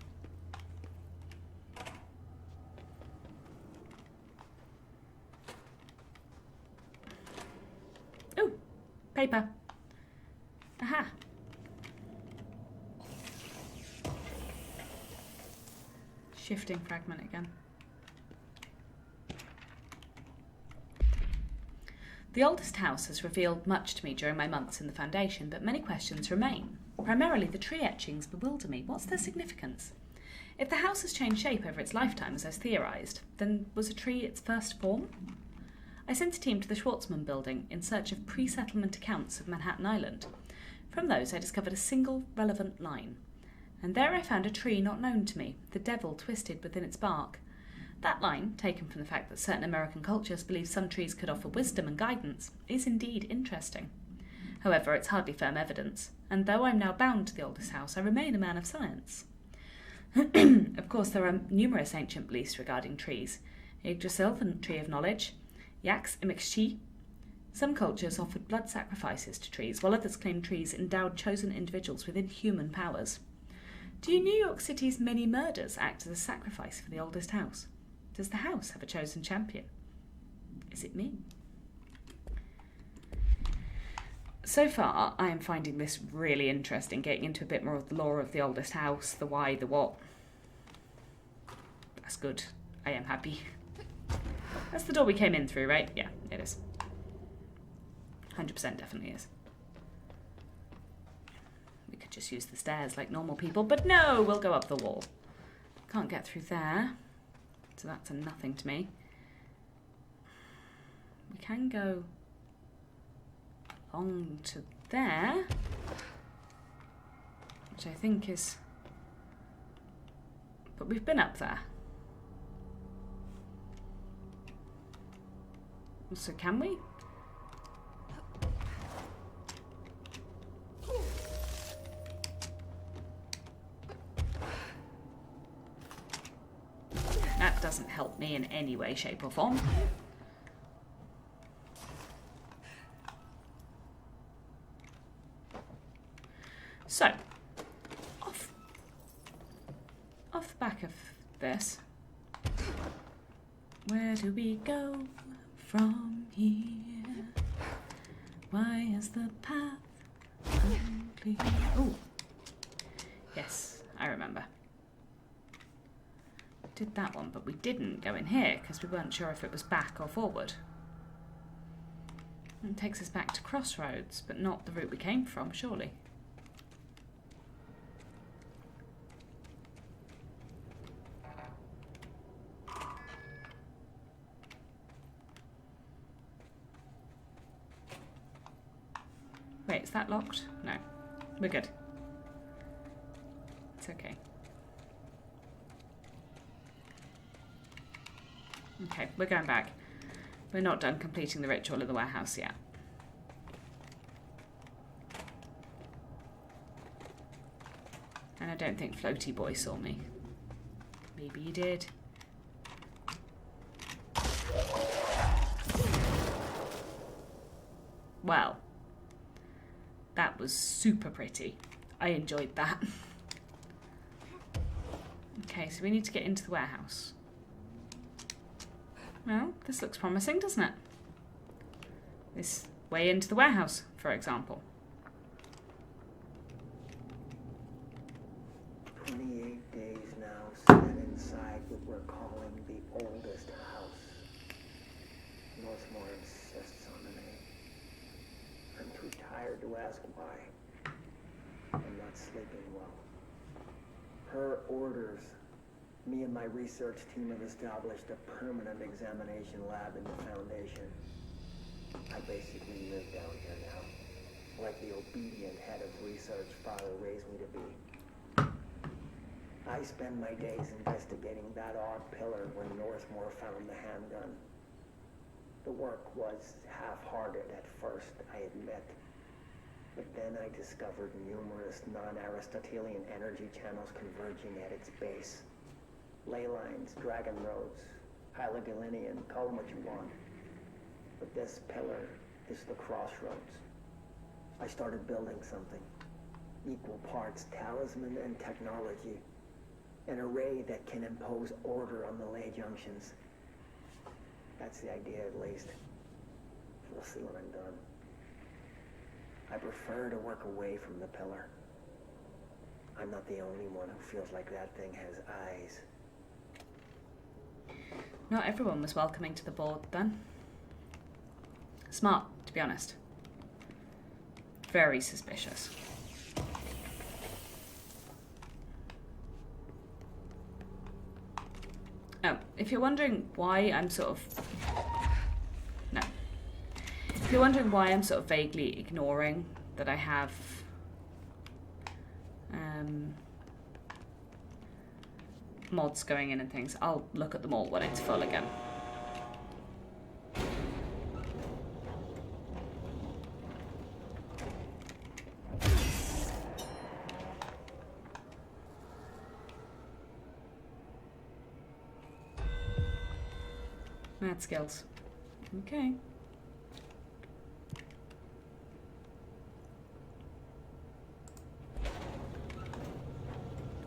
Oh, paper. Aha. Shifting fragment again. The oldest house has revealed much to me during my months in the Foundation, but many questions remain. Primarily, the tree etchings bewilder me. What's their significance? If the house has changed shape over its lifetime, as I theorised, then was a tree its first form? I sent a team to the Schwartzman building in search of pre-settlement accounts of Manhattan Island. From those, I discovered a single relevant line. And there I found a tree not known to me, the devil twisted within its bark. That line, taken from the fact that certain American cultures believe some trees could offer wisdom and guidance, is indeed interesting. However, it's hardly firm evidence, and though I'm now bound to the oldest house, I remain a man of science. Of course, there are numerous ancient beliefs regarding trees. Yggdrasil, the tree of knowledge, Yax Imikshi. Some cultures offered blood sacrifices to trees, while others claimed trees endowed chosen individuals with inhuman powers. Do New York City's many murders act as a sacrifice for the oldest house? Does the house have a chosen champion? Is it me? So far, I am finding this really interesting, getting into a bit more of the lore of the oldest house, the why, the what. That's good. I am happy. That's the door we came in through, right? Yeah, it is. 100% definitely is. We could just use the stairs like normal people, but no, we'll go up the wall. Can't get through there, so that's a nothing to me. We can go along to there, which I think is... But we've been up there. So can we? That doesn't help me in any way, shape or form. So, off the back of this, where do we go from here? Why is the path unclear? Oh, yes, I remember. Did that one, but we didn't go in here because we weren't sure if it was back or forward. It takes us back to CROSSROADS, but not the route we came from, surely. Wait, is that locked? No. We're good. It's okay. Okay, we're going back. We're not done completing the ritual in the warehouse yet. And I don't think Floaty Boy saw me. Maybe he did. Well, that was super pretty. I enjoyed that. Okay, so we need to get into the warehouse. Well, this looks promising, doesn't it? This way into the warehouse, for example. 28 days now spent inside what we're calling the oldest house. Northmore insists on the name. I'm too tired to ask why. I'm not sleeping well. Her orders. Me and my research team have established a permanent examination lab in the Foundation. I basically live down here now, like the obedient head of research Father raised me to be. I spend my days investigating that odd pillar when Northmore found the handgun. The work was half-hearted at first, I admit. But then I discovered numerous non-Aristotelian energy channels converging at its base. Ley lines, dragon roads, Hylogalinian, call them what you want. But this pillar is the crossroads. I started building something. Equal parts talisman and technology. An array that can impose order on the lay junctions. That's the idea, at least. We'll see when I'm done. I prefer to work away from the pillar. I'm not the only one who feels like that thing has eyes. Not everyone was welcoming to the board, then. Smart, to be honest. Very suspicious. Oh, if you're wondering why I'm sort of... No. If you're wondering why I'm sort of vaguely ignoring that I have... mods going in and things, I'll look at them all when it's full again. Mad skills. Okay.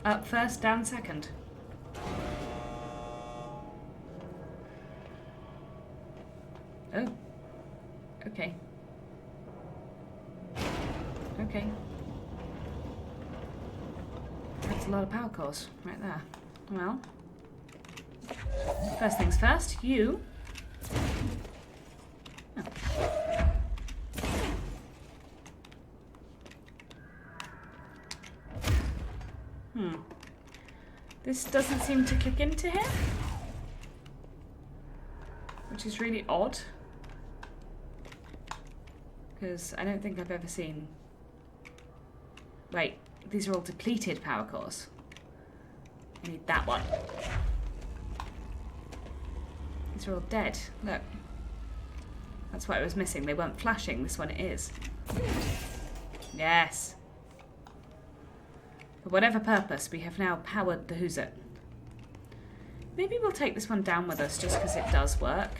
Up first, down second. Oh. Okay. Okay. That's a lot of power cores right there. Well. First things first, you. Oh. This doesn't seem to kick into him, which is really odd, because I don't think I've ever seen... Wait, these are all depleted power cores. I need that one. These are all dead. Look. That's what I was missing. They weren't flashing. This one is. Yes. For whatever purpose, we have now powered the Who's It. Maybe we'll take this one down with us just because it does work.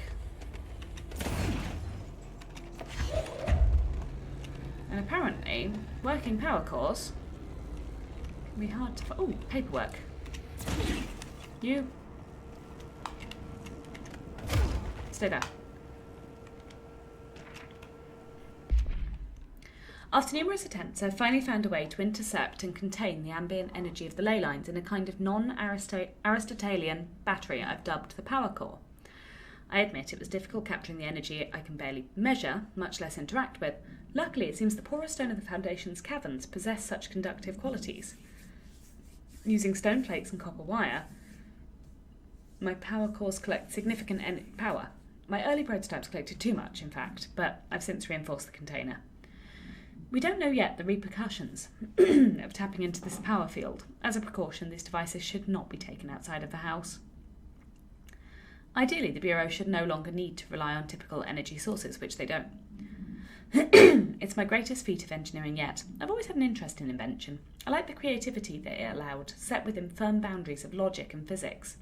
And apparently, working power cores can be hard to... Oh, paperwork. You... Stay there. After numerous attempts, I've finally found a way to intercept and contain the ambient energy of the ley lines in a kind of non-Aristotelian battery I've dubbed the power core. I admit it was difficult capturing the energy I can barely measure, much less interact with. Luckily, it seems the porous stone of the Foundation's caverns possess such conductive qualities. Using stone plates and copper wire, my power cores collect significant power. My early prototypes collected too much, in fact, but I've since reinforced the container. We don't know yet the repercussions of tapping into this power field. As a precaution, these devices should not be taken outside of the house. Ideally, the Bureau should no longer need to rely on typical energy sources, which they don't. It's my greatest feat of engineering yet. I've always had an interest in invention. I like the creativity that it allowed, set within firm boundaries of logic and physics.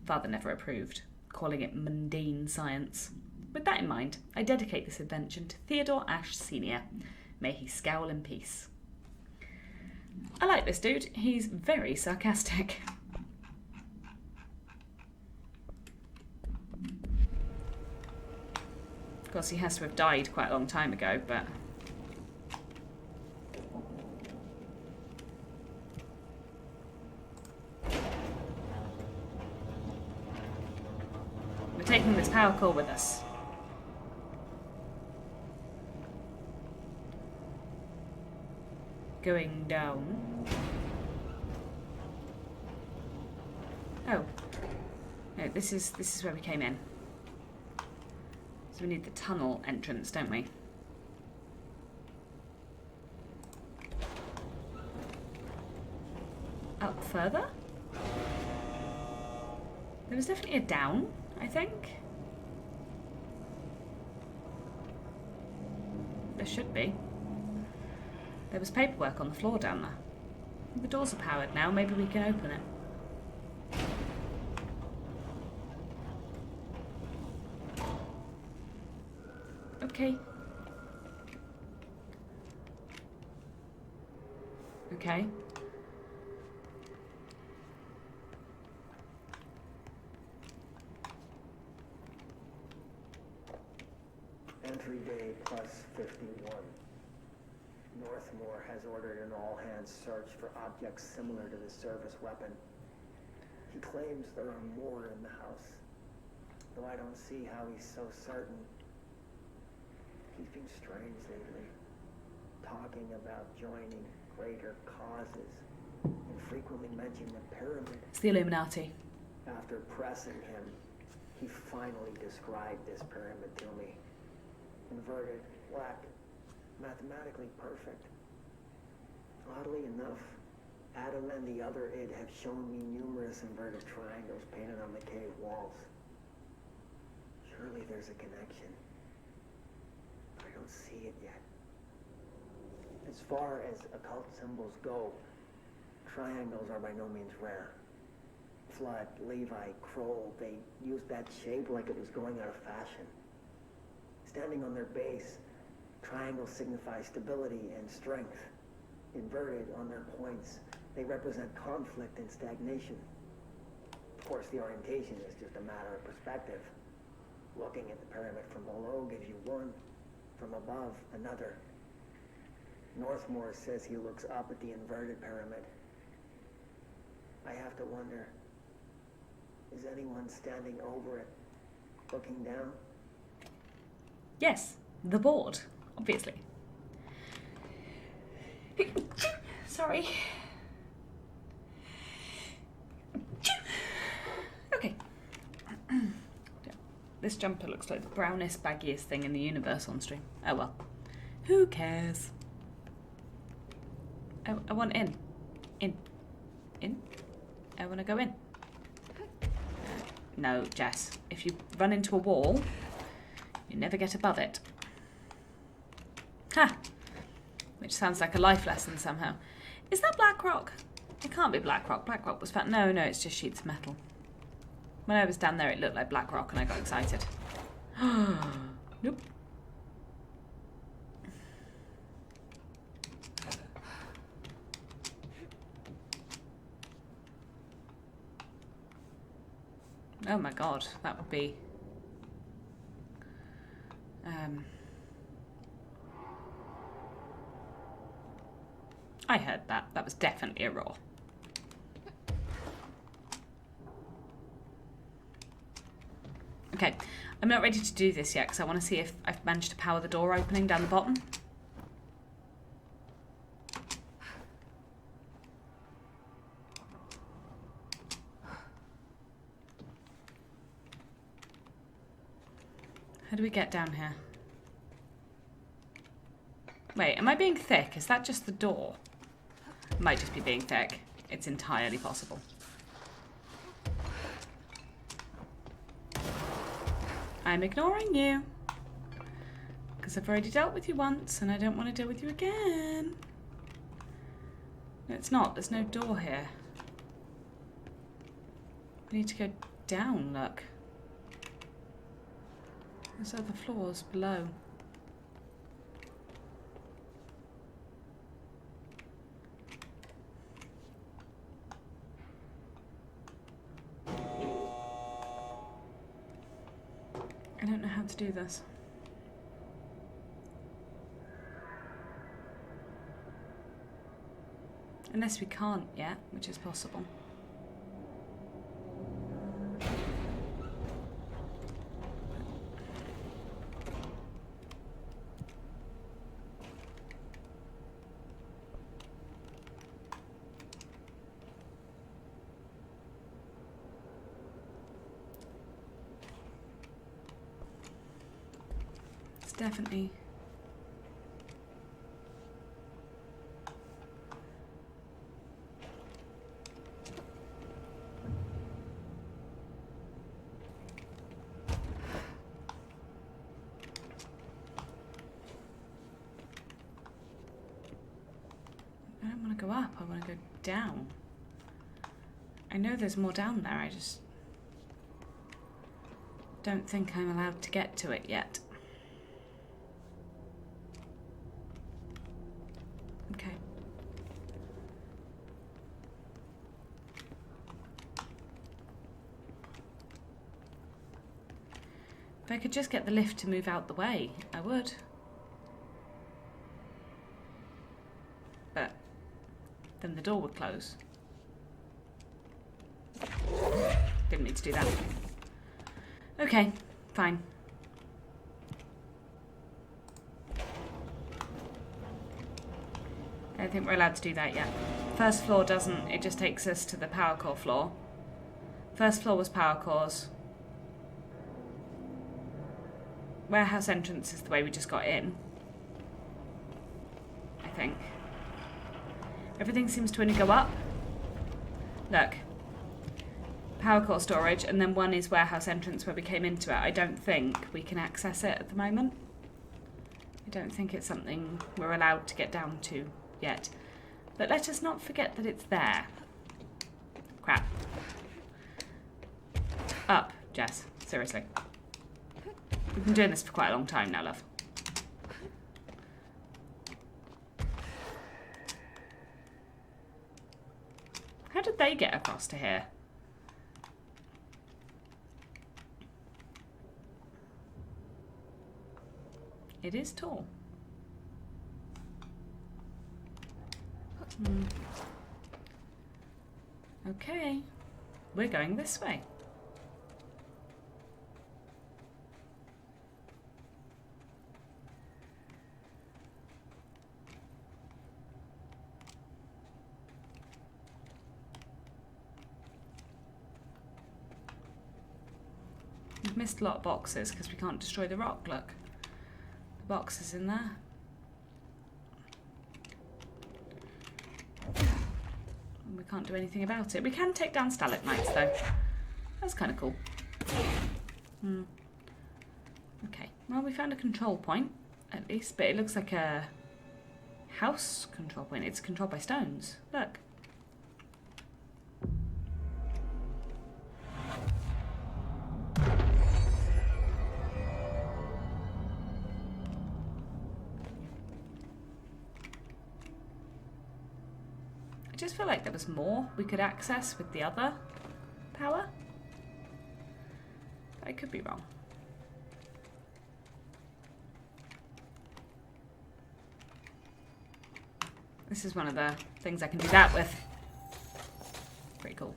Father never approved, calling it mundane science. With that in mind, I dedicate this invention to Theodore Ashe Sr., May he scowl in peace. I like this dude. He's very sarcastic. Of course, he has to have died quite a long time ago, but... We're taking this power core with us. Going down. Oh. No, this is where we came in. So we need the tunnel entrance, don't we? Up further? There was definitely a down, I think. There should be. There was paperwork on the floor down there. The doors are powered now, maybe we can open it. Okay. Okay. Entry day plus 51. Northmore has ordered an all-hands search for objects similar to the service weapon. He claims there are more in the house, though I don't see how he's so certain. He's been strange lately, talking about joining greater causes, and frequently mentioning the pyramid. It's the Illuminati. After pressing him, he finally described this pyramid to me. Inverted, black, mathematically perfect. Oddly enough, Adam and the other id have shown me numerous inverted triangles painted on the cave walls. Surely there's a connection. But I don't see it yet. As far as occult symbols go, triangles are by no means rare. Flood, Levi, Kroll, they used that shape like it was going out of fashion. Standing on their base, triangles signify stability and strength. Inverted on their points, they represent conflict and stagnation. Of course, the orientation is just a matter of perspective. Looking at the pyramid from below gives you one, from above another. Northmore says he looks up at the inverted pyramid. I have to wonder, is anyone standing over it, looking down? Yes, the board, obviously. Sorry. Okay. This jumper looks like the brownest, baggiest thing in the universe on stream. Oh well. Who cares? I want in. In. In? I want to go in. No, Jess. If you run into a wall, you never get above it. Ha! Which sounds like a life lesson somehow. Is that black rock? It can't be black rock. Black rock was fat. No, it's just sheets of metal. When I was down there, it looked like black rock and I got excited. Nope. Oh my god, that would be... I heard that. That was definitely a roar. Okay, I'm not ready to do this yet because I want to see if I've managed to power the door opening down the bottom. How do we get down here? Wait, am I being thick? Is that just the door? Might just be being thick. It's entirely possible. I'm ignoring you. Because I've already dealt with you once and I don't want to deal with you again. No, it's not. There's no door here. We need to go down, look. There's other floors below. I don't know how to do this. Unless we can't yet, which is possible. Definitely. I don't want to go up, I want to go down. I know there's more down there, I just don't think I'm allowed to get to it yet. If I could just get the lift to move out the way, I would. But then the door would close. Didn't need to do that. Okay, fine. I don't think we're allowed to do that yet. First floor doesn't, it just takes us to the power core floor. First floor was power cores. Warehouse entrance is the way we just got in. I think. Everything seems to only go up. Look. Power core storage, and then one is warehouse entrance where we came into it. I don't think we can access it at the moment. I don't think it's something we're allowed to get down to yet. But let us not forget that it's there. Crap. Up, Jess. Seriously. We've been doing this for quite a long time now, love. How did they get across to here? It is tall. Okay. We're going this way. We've missed a lot of boxes because we can't destroy the rock, look. The box is in there. And we can't do anything about it. We can take down stalagmites though. That's kind of cool. Okay, well we found a control point at least, but it looks like a house control point. It's controlled by stones. Look. I just feel like there was more we could access with the other power. But I could be wrong. This is one of the things I can do that with. Pretty cool.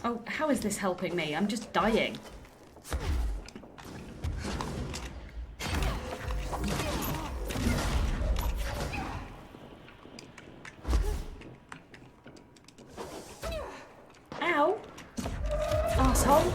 Oh, how is this helping me? I'm just dying. Ow! Arsehole!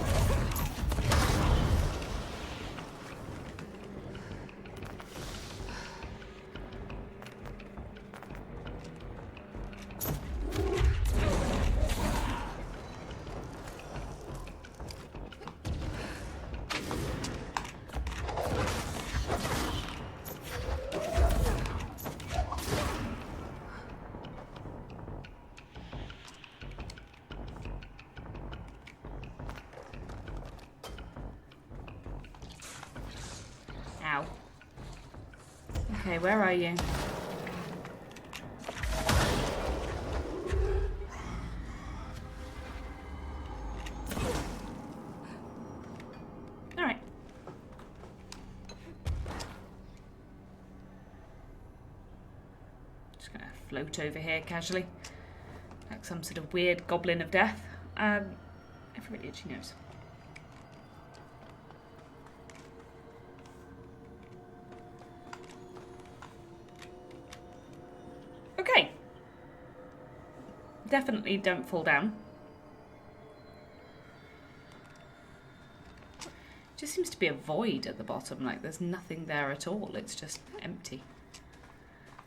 Ow. Okay, where are you? Alright. Just gonna float over here casually. Like some sort of weird goblin of death. Everybody itchy nose. Okay. Definitely don't fall down. Just seems to be a void at the bottom, like there's nothing there at all. It's just empty.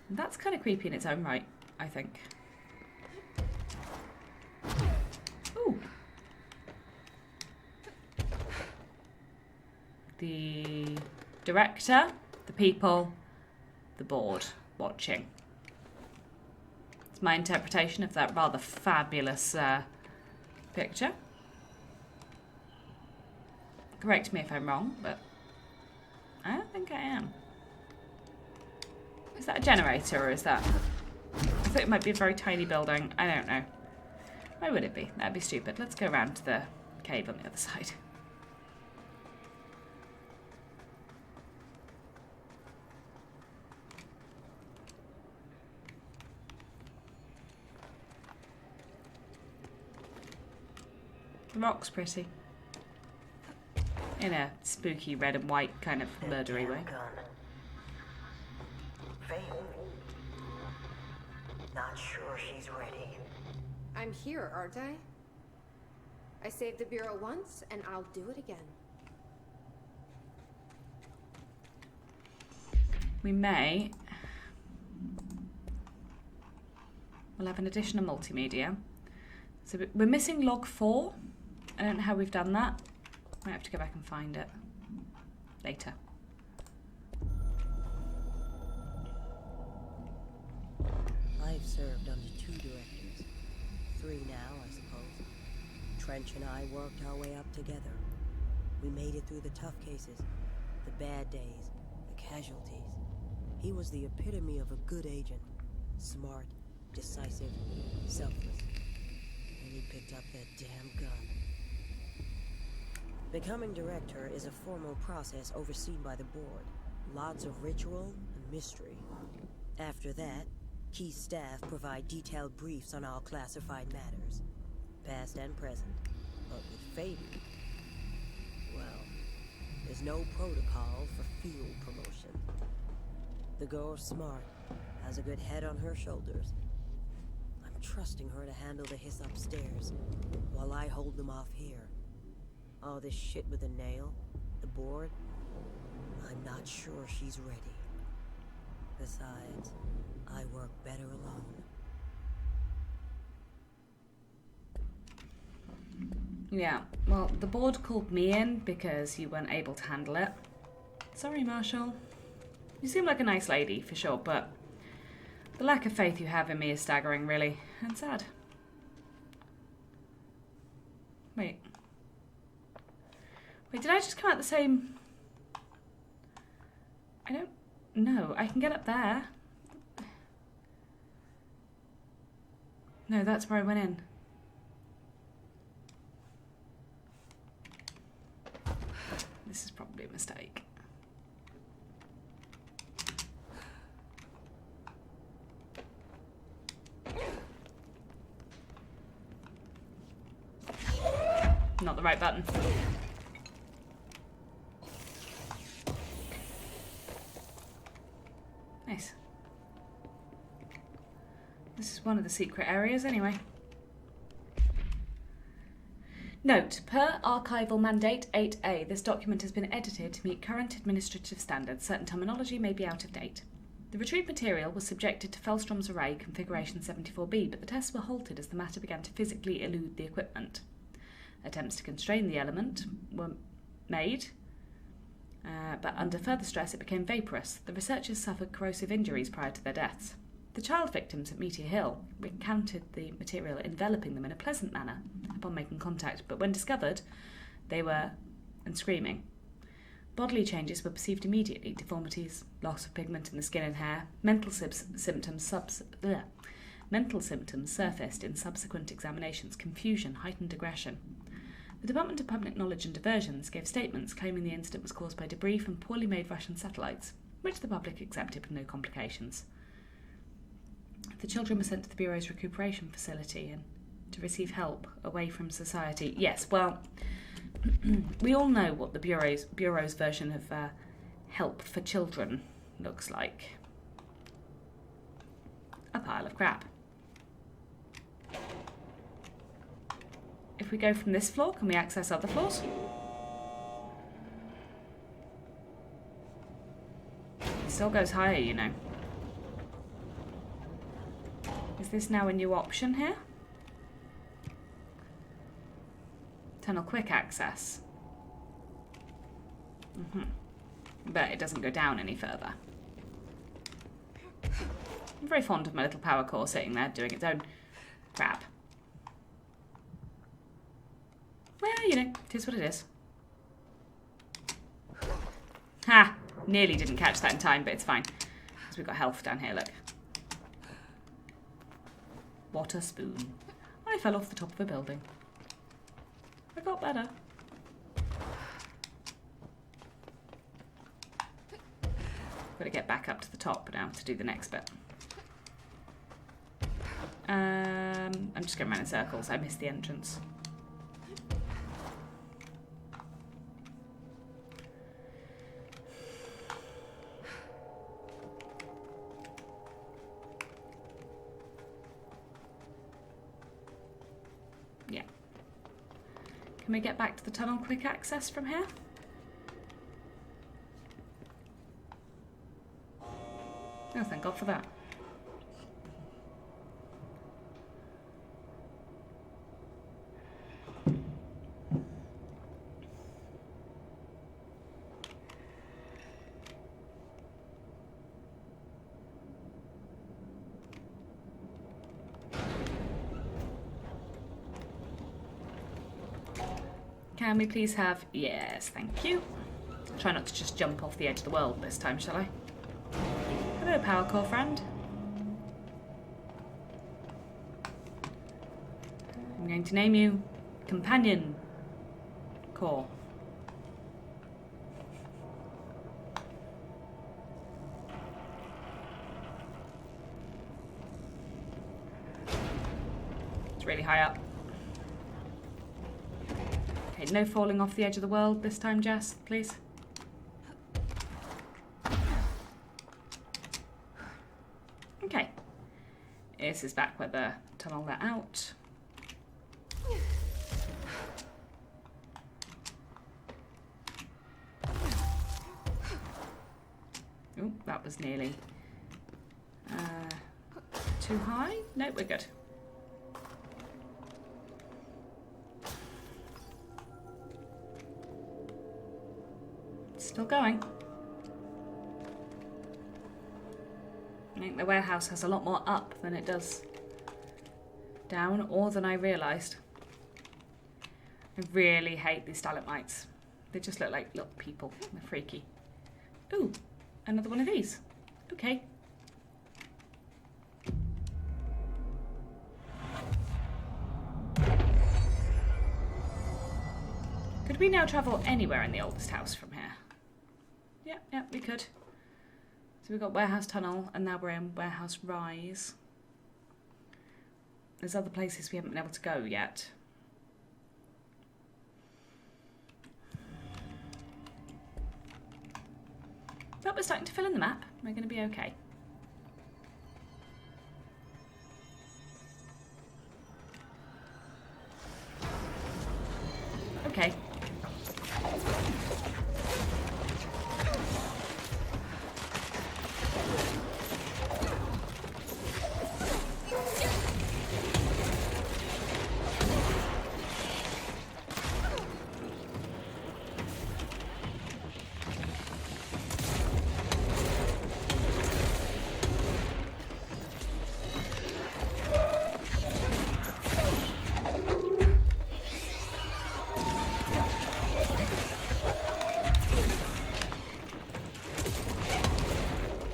And that's kind of creepy in its own right, I think. Ooh. The director, the people, the board watching. It's my interpretation of that rather fabulous picture. Correct me if I'm wrong, but I don't think I am. Is that a generator, or is that... I think it might be a very tiny building. I don't know. Why would it be? That'd be stupid. Let's go around to the cave on the other side. The rock's pretty. In a spooky red and white kind of murdery way. Not sure she's ready. I'm here, aren't I? I saved the Bureau once, and I'll do it again. We may... We'll have an additional multimedia. So we're missing log 4. I don't know how we've done that. Might have to go back and find it later. I've served under 2 directors. 3 now, I suppose. Trench and I worked our way up together. We made it through the tough cases, the bad days, the casualties. He was the epitome of a good agent. Smart, decisive, selfless. And he picked up that damn gun. Becoming director is a formal process overseen by the board. Lots of ritual and mystery. After that, key staff provide detailed briefs on all classified matters, past and present. But with Fabian, well, there's no protocol for field promotion. The girl's smart, has a good head on her shoulders. I'm trusting her to handle the hiss upstairs, while I hold them off here. All this shit with the nail, the board, I'm not sure she's ready. Besides, I work better alone. Yeah, well, the board called me in because you weren't able to handle it. Sorry, Marshall. You seem like a nice lady, for sure, but the lack of faith you have in me is staggering, really, and sad. Wait, did I just come out the same... I don't know. I can get up there. No, that's where I went in. This is probably a mistake. Not the right button. Nice. This is one of the secret areas anyway. Note, per Archival Mandate 8A, this document has been edited to meet current administrative standards. Certain terminology may be out of date. The retrieved material was subjected to Fellstrom's array configuration 74B, but the tests were halted as the matter began to physically elude the equipment. Attempts to constrain the element were made, but under further stress it became vaporous. The researchers suffered corrosive injuries prior to their deaths. The child victims at Meteor Hill recounted the material enveloping them in a pleasant manner upon making contact, but when discovered, they were screaming. Bodily changes were perceived immediately: deformities, loss of pigment in the skin and hair. Mental symptoms surfaced in subsequent examinations: confusion, heightened aggression. The Department of Public Knowledge and Diversions gave statements claiming the incident was caused by debris from poorly made Russian satellites, which the public accepted with no complications. The children were sent to the Bureau's recuperation facility and to receive help away from society. Yes, well, we all know what the Bureau's version of help for children looks like. A pile of crap. If we go from this floor, can we access other floors? It still goes higher, you know. Is this now a new option here? Tunnel quick access. But it doesn't go down any further. I'm very fond of my little power core sitting there doing its own crap. Well, you know, it is what it is. Ha! Nearly didn't catch that in time, but it's fine. Because we've got health down here, look. What a spoon. I fell off the top of a building. I got better. Got to get back up to the top now to do the next bit. I'm just going around in circles. I missed the entrance. Yeah. Can we get back to the tunnel quick access from here? Oh, thank God for that. Can we please have... Yes, thank you. Try not to just jump off the edge of the world this time, shall I? Hello, power core friend. I'm going to name you Companion Core. It's really high up. Okay, no falling off the edge of the world this time, Jess, please. Okay. This is back where the tunnel let out. Oh, that was nearly too high. No, we're good. Still going. I think the warehouse has a lot more up than it does down, or than I realised. I really hate these stalagmites. They just look like little people. They're freaky. Ooh, another one of these. Okay. Could we now travel anywhere in the oldest house from here? Yep, we could. So we've got Warehouse Tunnel, and now we're in Warehouse Rise. There's other places we haven't been able to go yet. But we're starting to fill in the map. We're going to be okay. Okay.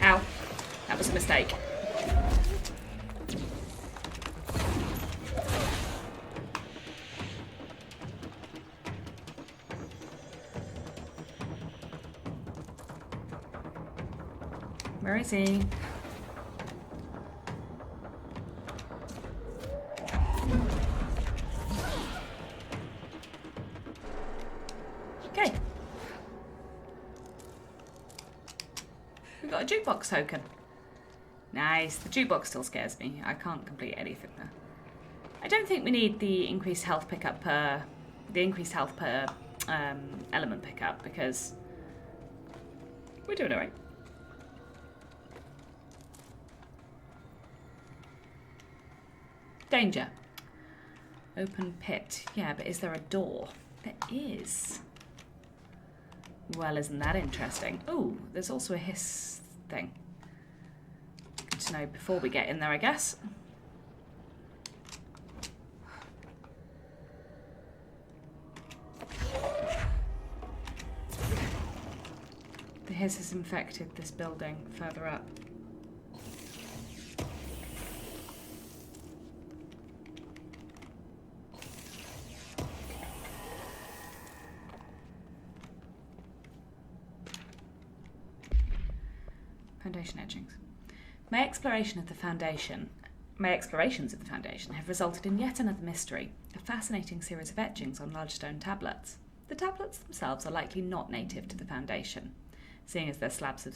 Ow. That was a mistake. Where is he? Okay. We've got a jukebox token. Nice. The jukebox still scares me. I can't complete anything there. I don't think we need the increased health pickup per... the increased health per element pickup, because we're doing alright. Danger. Open pit. Yeah, but is there a door? There is. Well, isn't that interesting? Oh, there's also a hiss thing. Good to know before we get in there, I guess. The hiss has infected this building further up. Foundation etchings. My explorations of the Foundation have resulted in yet another mystery, a fascinating series of etchings on large stone tablets. The tablets themselves are likely not native to the Foundation, seeing as they're slabs of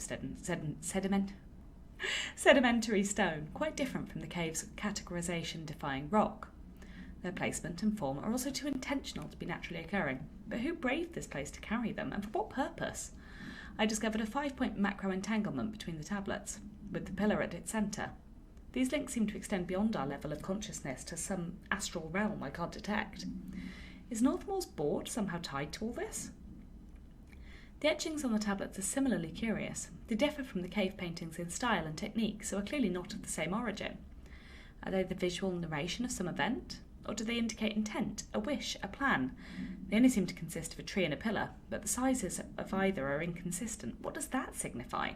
sedimentary stone, quite different from the cave's categorization-defying rock. Their placement and form are also too intentional to be naturally occurring. But who braved this place to carry them, and for what purpose? I discovered a 5-point macro entanglement between the tablets, with the pillar at its centre. These links seem to extend beyond our level of consciousness to some astral realm I can't detect. Is Northmoor's board somehow tied to all this? The etchings on the tablets are similarly curious. They differ from the cave paintings in style and technique, so are clearly not of the same origin. Are they the visual narration of some event? Or do they indicate intent, a wish, a plan? They only seem to consist of a tree and a pillar, but the sizes of either are inconsistent. What does that signify?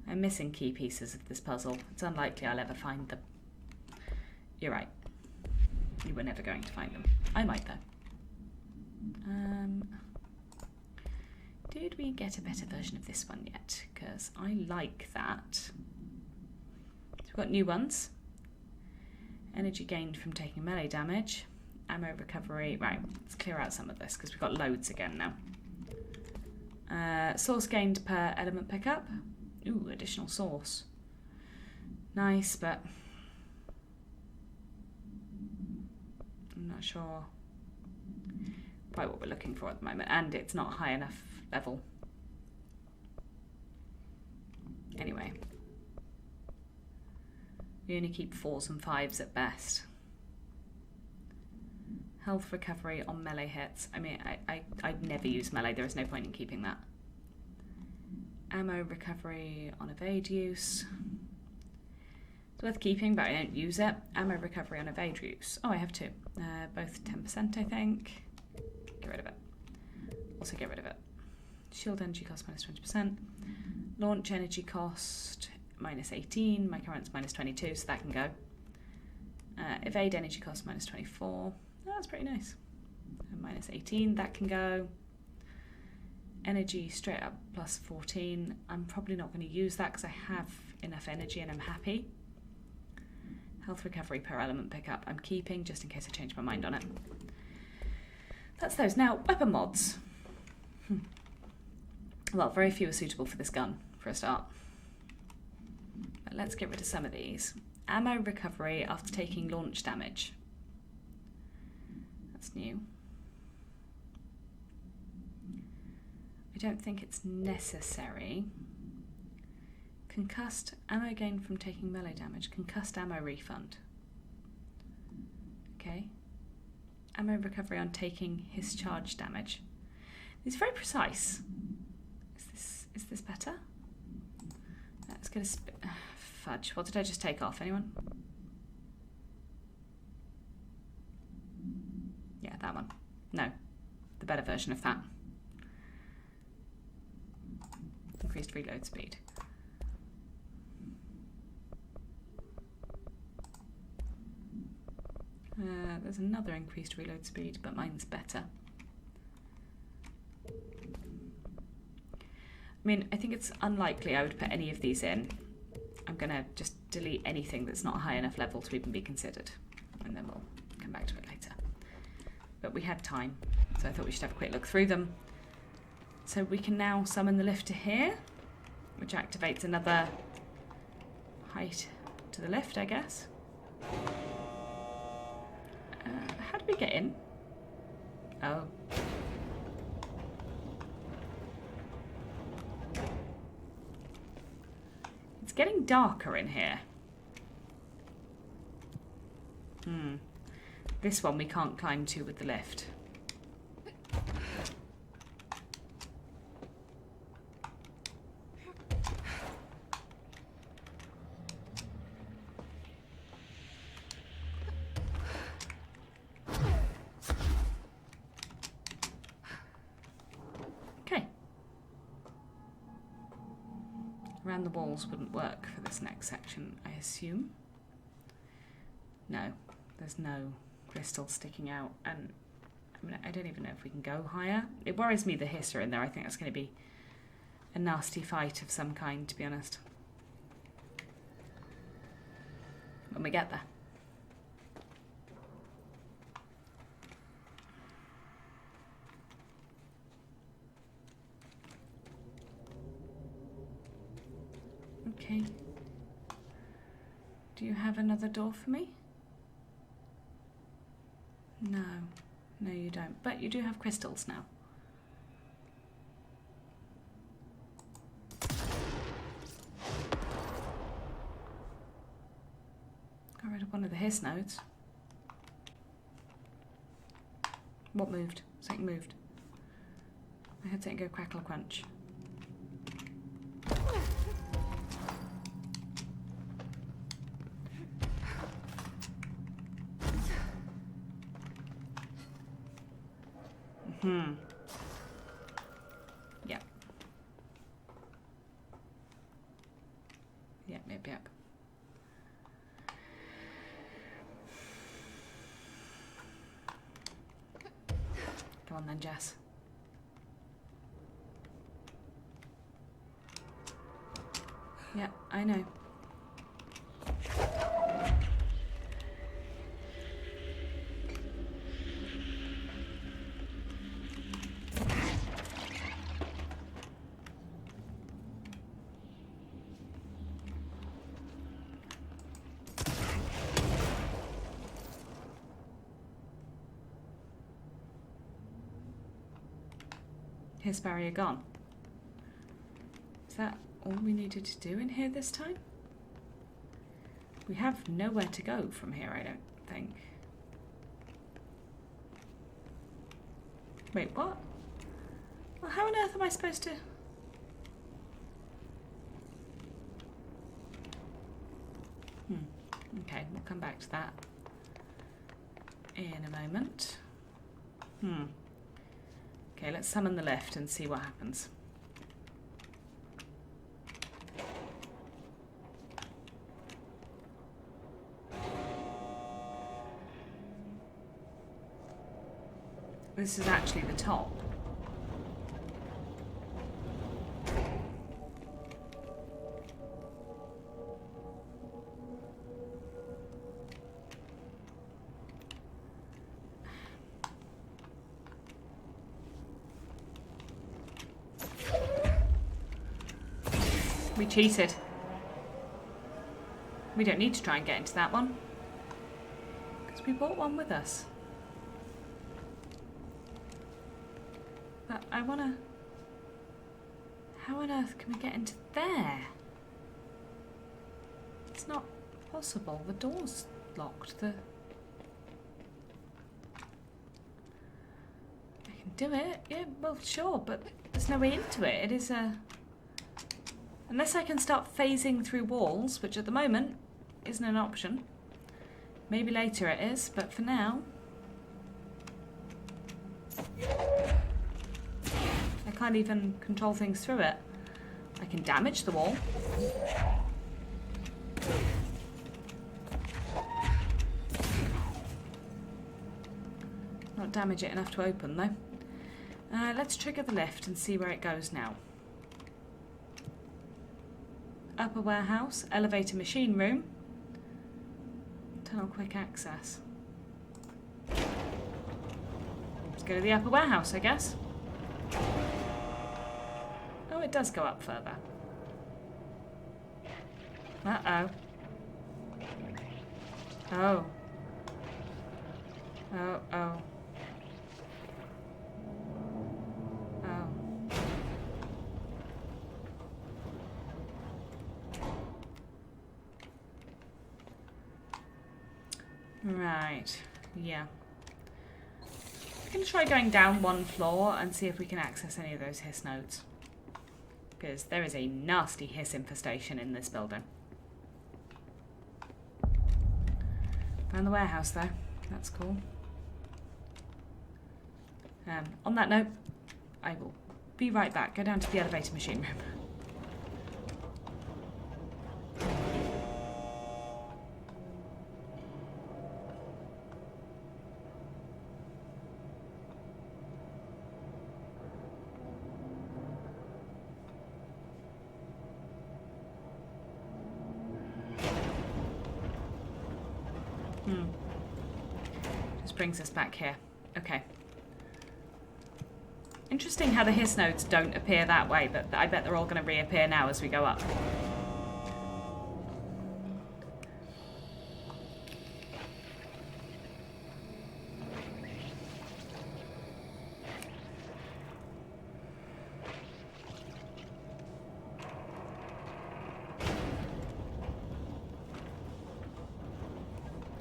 I'm missing key pieces of this puzzle. It's unlikely I'll ever find them. You're right. You were never going to find them. I might, though. Did we get a better version of this one yet? Because I like that. So we've got new ones. Energy gained from taking melee damage. Ammo recovery. Right, let's clear out some of this because we've got loads again now. Source gained per element pickup. Ooh, additional source. Nice, but I'm not sure quite what we're looking for at the moment, and it's not high enough level. Anyway, we only keep 4s and 5s at best. Health recovery on melee hits. I mean, I'd never use melee. There is no point in keeping that. Ammo recovery on evade use. It's worth keeping, but I don't use it. Ammo recovery on evade use. Oh, I have 2. Both 10%, I think. Get rid of it. Also get rid of it. Shield energy cost minus 20%. Launch energy cost minus 18. My current's minus 22, so that can go. Evade energy cost minus 24. Oh, that's pretty nice. And minus 18, that can go. Energy straight up plus 14. I'm probably not going to use that because I have enough energy and I'm happy. Health recovery per element pickup I'm keeping just in case I change my mind on it. That's those. Now, weapon mods. Well, very few are suitable for this gun, for a start. But let's get rid of some of these. Ammo recovery after taking launch damage. That's new. I don't think it's necessary. Concussed ammo gained from taking melee damage. Concussed ammo refund. Okay. Ammo recovery on taking his charge damage. It's very precise. Is this better? Let's get a fudge. What did I just take off? Anyone? Yeah, that one. No, the better version of that. Increased reload speed. There's another increased reload speed, but mine's better. I mean, I think it's unlikely I would put any of these in. I'm going to just delete anything that's not high enough level to even be considered, and then we'll come back to it later. But we had time, so I thought we should have a quick look through them. So we can now summon the lift to here, which activates another height to the lift, I guess. How do we get in? Oh. It's getting darker in here. This one we can't climb to with the lift. Around the walls wouldn't work for this next section, I assume. No, there's no crystal sticking out, and I mean, I don't even know if we can go higher. It worries me the hiss are in there. I think that's going to be a nasty fight of some kind, to be honest. When we get there. Okay. Do you have another door for me? No. No, you don't. But you do have crystals now. Got rid of one of the hiss nodes. What moved? Something moved. I had something go crackle crunch. Yep. Yep. Go on then, Jess. Yep, I know. Hiss barrier gone. Is that all we needed to do in here this time? We have nowhere to go from here, I don't think. Wait, what? Well, how on earth am I supposed to... Okay, we'll come back to that in a moment. Okay, let's summon the lift and see what happens. This is actually the top. We cheated. We don't need to try and get into that one, because we brought one with us. But I wanna... How on earth can we get into there? It's not possible. The door's locked. I can do it. Yeah, well, sure, but there's no way into it. It is a... Unless I can start phasing through walls, which at the moment isn't an option. Maybe later it is, but for now... I can't even control things through it. I can damage the wall. Not damage it enough to open, though. Let's trigger the lift and see where it goes now. Upper warehouse, elevator machine room, tunnel quick access. Let's go to the upper warehouse, I guess. Oh, it does go up further. Uh-oh. Oh. Oh, oh. Oh. Right, yeah. I'm going to try going down one floor and see if we can access any of those hiss nodes. Because there is a nasty hiss infestation in this building. Found the warehouse though, that's cool. On that note, I will be right back. Go down to the elevator machine room. Just brings us back here. Okay. Interesting how the hiss nodes don't appear that way, but I bet they're all going to reappear now as we go up.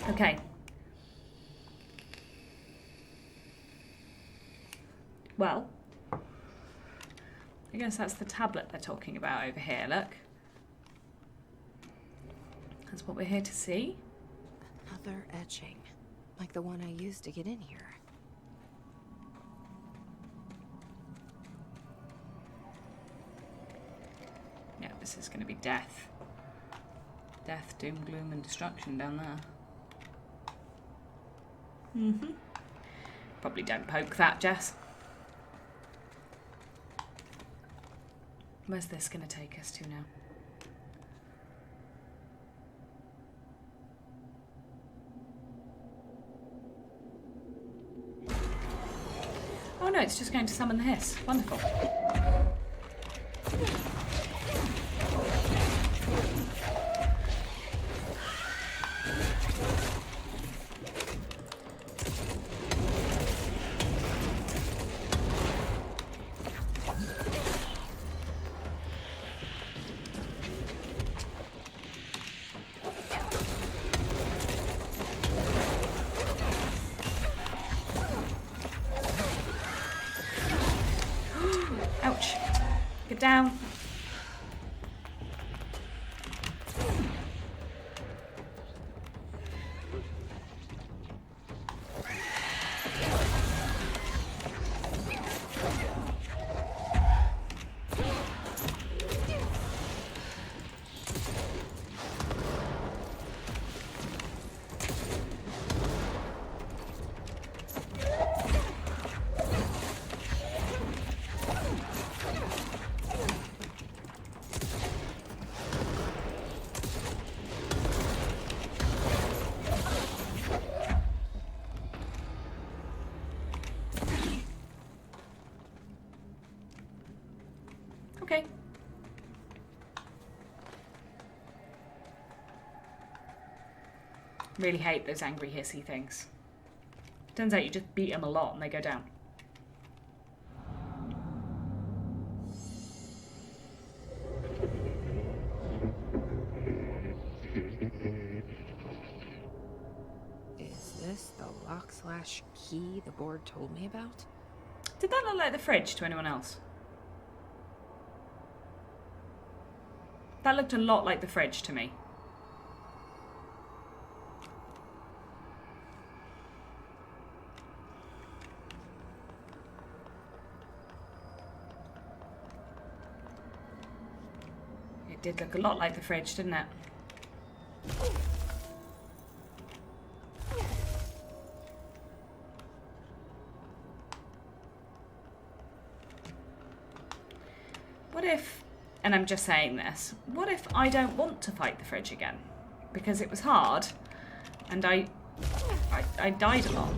Okay. Well, I guess that's the tablet they're talking about over here, look. That's what we're here to see. Another etching, like the one I used to get in here. Yeah, this is going to be death. Death, doom, gloom, and destruction down there. Probably don't poke that, Jess. Where's this going to take us to now? Oh no, it's just going to summon the hiss. Wonderful. Ouch. Get down. Okay. Really hate those angry hissy things. Turns out you just beat them a lot and they go down. Is this the lock/key the board told me about? Did that look like the fridge to anyone else? That looked a lot like the fridge to me. It did look a lot like the fridge, didn't it? What if... And I'm just saying this. What if I don't want to fight the fridge again? Because it was hard, and I died a lot.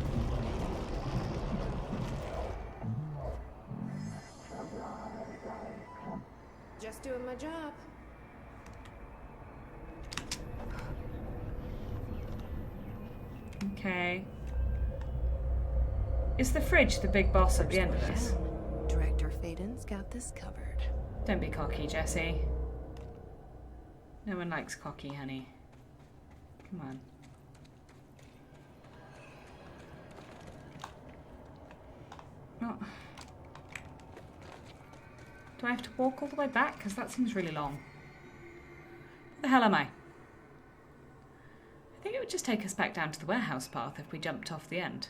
Just doing my job. Okay. Is the fridge the big boss at the end of this? Director Faden's got this covered. Don't be cocky, Jessie. No one likes cocky, honey. Come on. Oh. Do I have to walk all the way back? Because that seems really long. Where the hell am I? I think it would just take us back down to the warehouse path if we jumped off the end.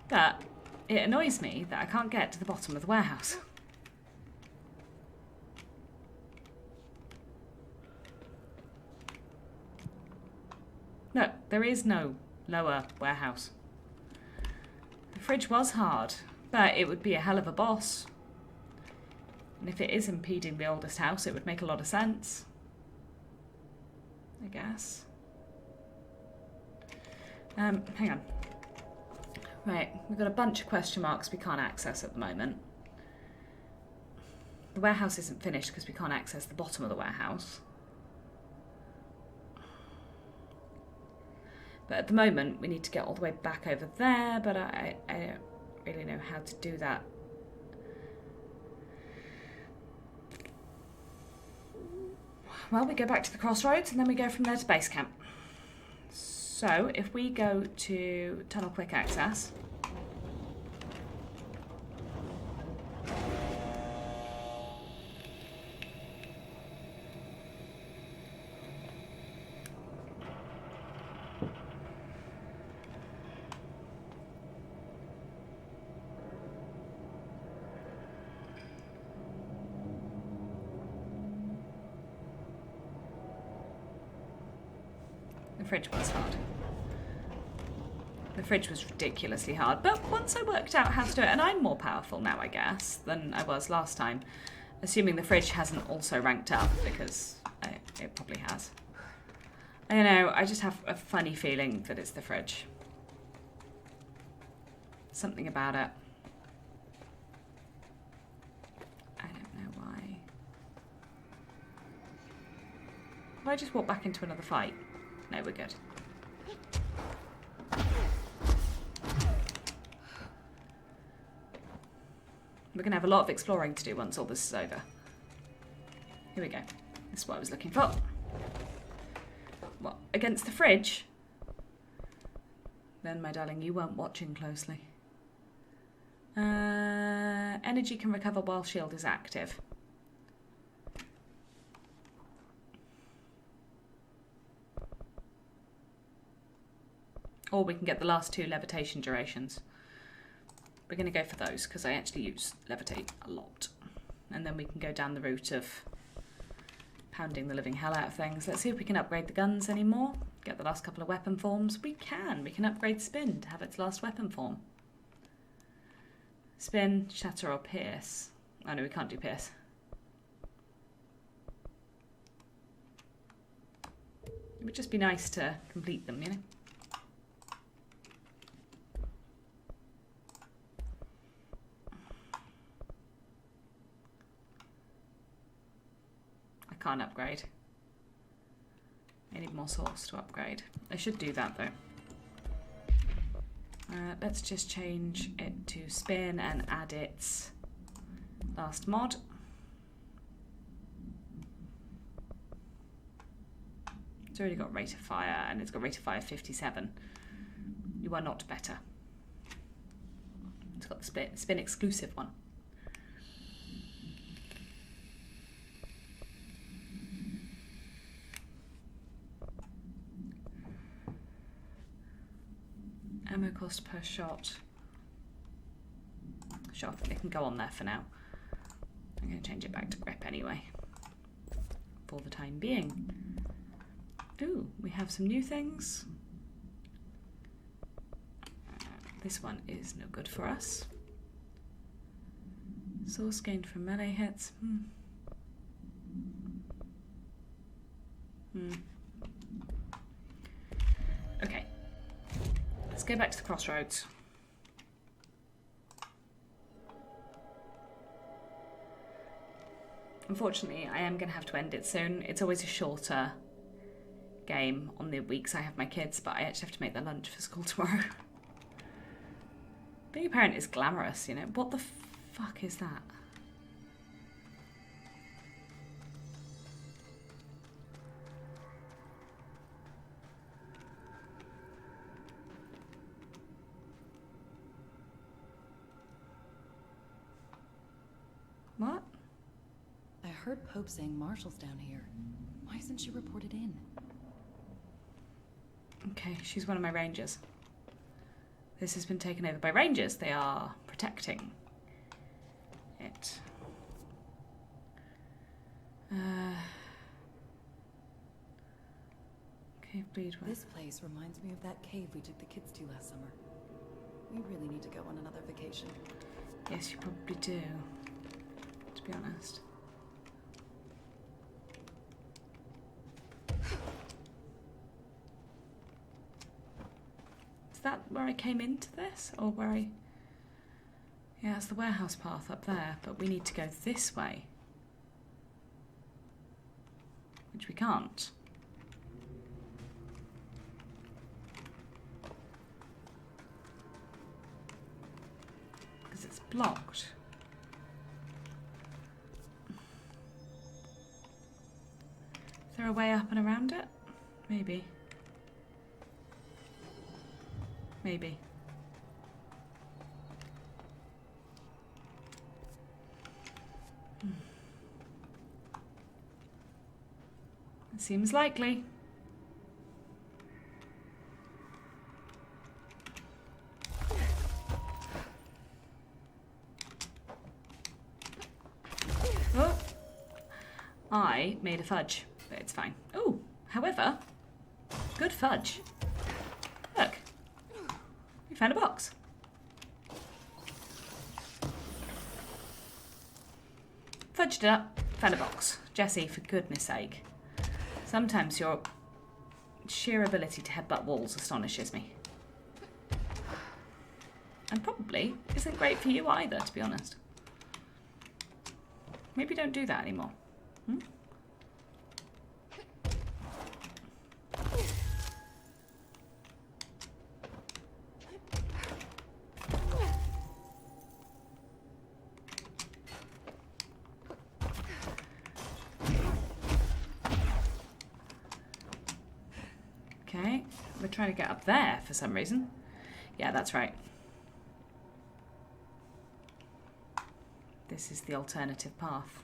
But it annoys me that I can't get to the bottom of the warehouse. No, there is no lower warehouse. The fridge was hard, but it would be a hell of a boss. And if it is impeding the oldest house, it would make a lot of sense. I guess. Hang on. Right, we've got a bunch of question marks we can't access at the moment. The warehouse isn't finished because we can't access the bottom of the warehouse. But at the moment, we need to get all the way back over there, but I don't really know how to do that. Well, we go back to the crossroads and then we go from there to base camp. So, if we go to Tunnel Quick Access... The fridge was hard. The fridge was ridiculously hard, but once I worked out how to do it, and I'm more powerful now, I guess, than I was last time, assuming the fridge hasn't also ranked up, because it probably has. I don't know, I just have a funny feeling that it's the fridge. Something about it. I don't know why. Have I just walked back into another fight? No, we're good. We're going to have a lot of exploring to do once all this is over. Here we go. This is what I was looking for. What, against the fridge? Then, my darling, you weren't watching closely. Energy can recover while shield is active. Or we can get the last 2 levitation durations. We're going to go for those because I actually use levitate a lot. And then we can go down the route of pounding the living hell out of things. Let's see if we can upgrade the guns anymore. Get the last couple of weapon forms. We can. We can upgrade Spin to have its last weapon form. Spin, Shatter or Pierce. Oh no, we can't do Pierce. It would just be nice to complete them, you know? Can't upgrade. I need more sauce to upgrade. I should do that though. Let's just change it to Spin and add its last mod. It's already got rate of fire and it's got rate of fire 57. You are not better. It's got the Spin exclusive one. Ammo cost per shot. Sure, it can go on there for now. I'm going to change it back to grip anyway. For the time being. Ooh, we have some new things. This one is no good for us. Source gained from melee hits. Okay. Let's go back to the crossroads. Unfortunately, I am going to have to end it soon. It's always a shorter game on the weeks I have my kids, but I actually have to make their lunch for school tomorrow. Being a parent is glamorous, you know. What the fuck is that? What? I heard Pope saying Marshall's down here. Why isn't she reported in? Okay, she's one of my rangers. This has been taken over by rangers. They are protecting it. Cave bleed. This place reminds me of that cave we took the kids to last summer. We really need to go on another vacation. Yes, you probably do. To be honest. Is that where I came into this? Or where I... Yeah, it's the warehouse path up there, but we need to go this way. Which we can't. Because it's blocked. Is there a way up and around it? Maybe. Maybe. It seems likely. Oh. I made a fudge, but it's fine. Oh, however, good fudge. Look, we found a box. Fudged it up, found a box. Jessie, for goodness sake. Sometimes your sheer ability to headbutt walls astonishes me. And probably isn't great for you either, to be honest. Maybe don't do that anymore. Hmm? Okay, we're trying to get up there for some reason. Yeah, that's right. This is the alternative path.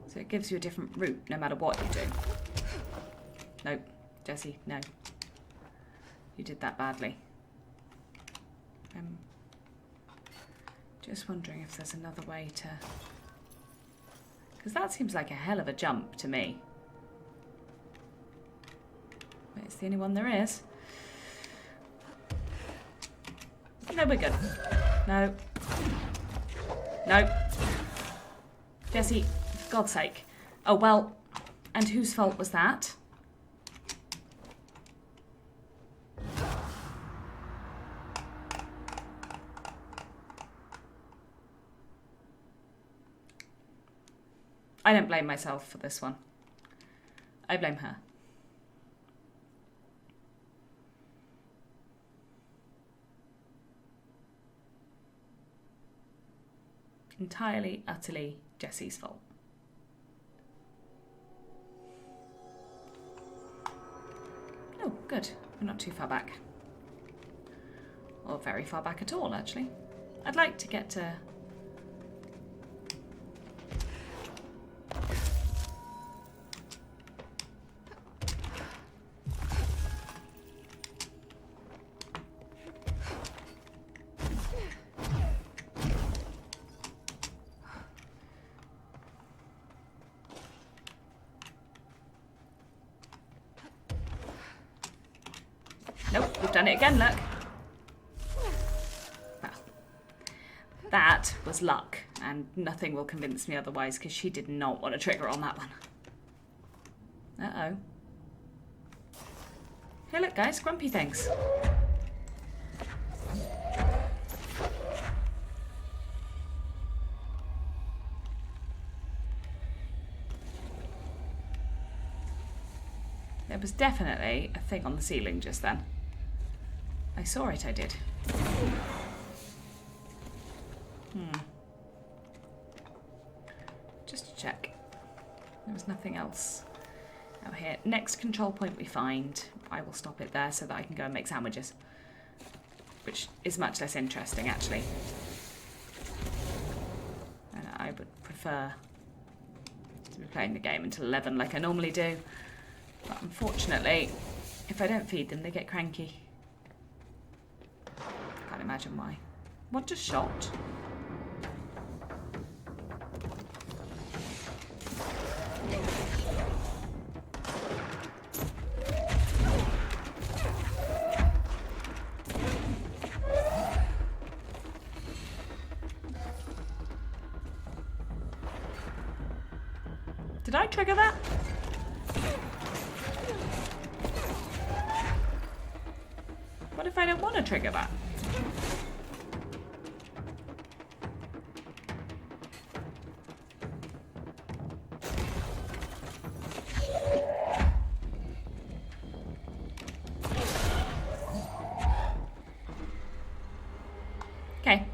So it gives you a different route no matter what you do. Nope, Jessie, no. You did that badly. Just wondering if there's another way to... Because that seems like a hell of a jump to me. But it's the only one there is. No, we're good. No. No. Jessie, for God's sake. Oh, well, and whose fault was that? I don't blame myself for this one. I blame her. Entirely, utterly Jessie's fault. Oh, good. We're not too far back. Or very far back at all, actually. I'd like to get to... Nope, we've done it again, look. Well, that was luck, and nothing will convince me otherwise, because she did not want to trigger on that one. Uh-oh. Hey, look, guys, grumpy things. There was definitely a thing on the ceiling just then. I saw it, I did. Just to check. There was nothing else out here. Next control point we find, I will stop it there so that I can go and make sandwiches. Which is much less interesting, actually. And I would prefer to be playing the game until 11 like I normally do. But unfortunately, if I don't feed them, they get cranky. Can't imagine why. What just shot? Did I trigger that? What if I don't want to trigger that? Okay.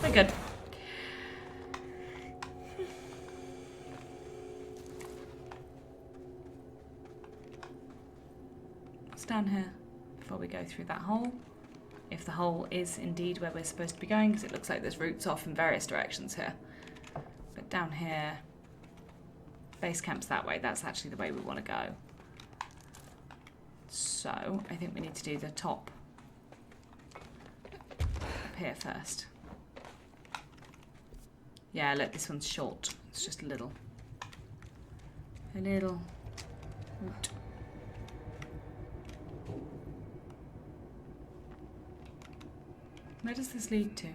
We're good. What's down here before we go through that hole? If the hole is indeed where we're supposed to be going, because it looks like there's routes off in various directions here. But down here, base camp's that way. That's actually the way we want to go. So I think we need to do the top up here first. Yeah, look, this one's short. It's just a little. A little route. Where does this lead to?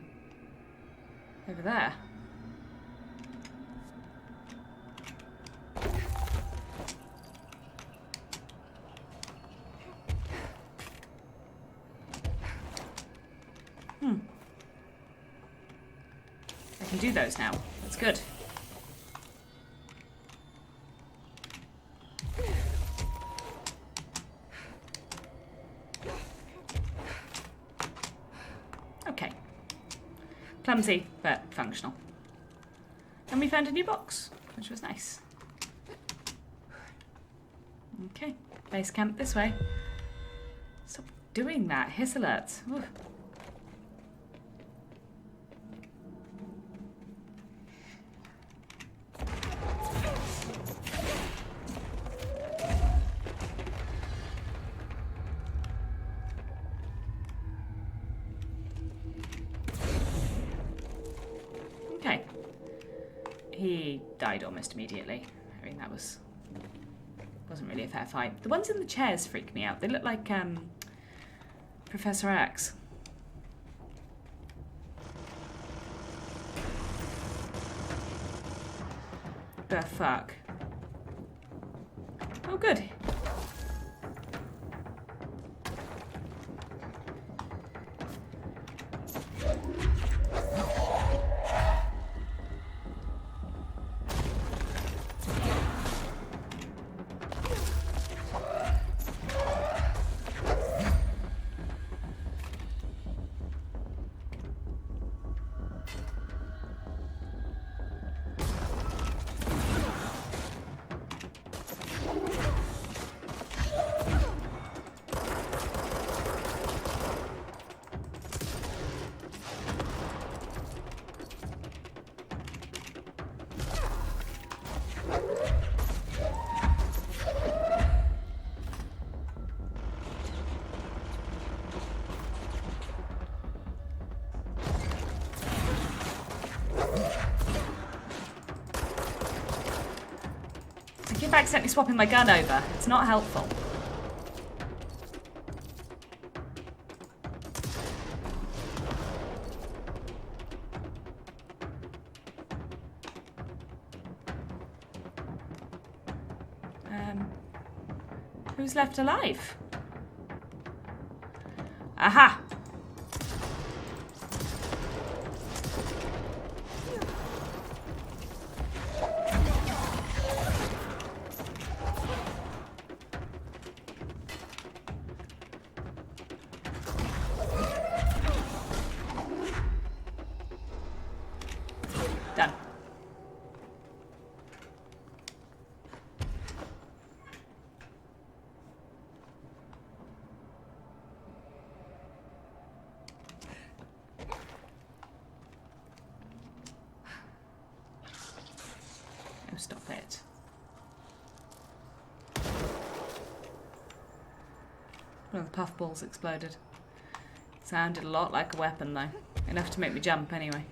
Over there. I can do those now. That's good. Okay. Clumsy, but functional. And we found a new box, which was nice. Okay, base camp this way. Stop doing that. Hiss alerts. Ooh. Okay. He died almost immediately. I mean, that wasn't really a fair fight. The ones in the chairs freak me out. They look like Professor X. The fuck? Oh, good. I keep accidentally swapping my gun over. It's not helpful. Who's left alive? Aha! Done. Oh, stop it. One of the puffballs exploded. Sounded a lot like a weapon, though. Enough to make me jump, anyway.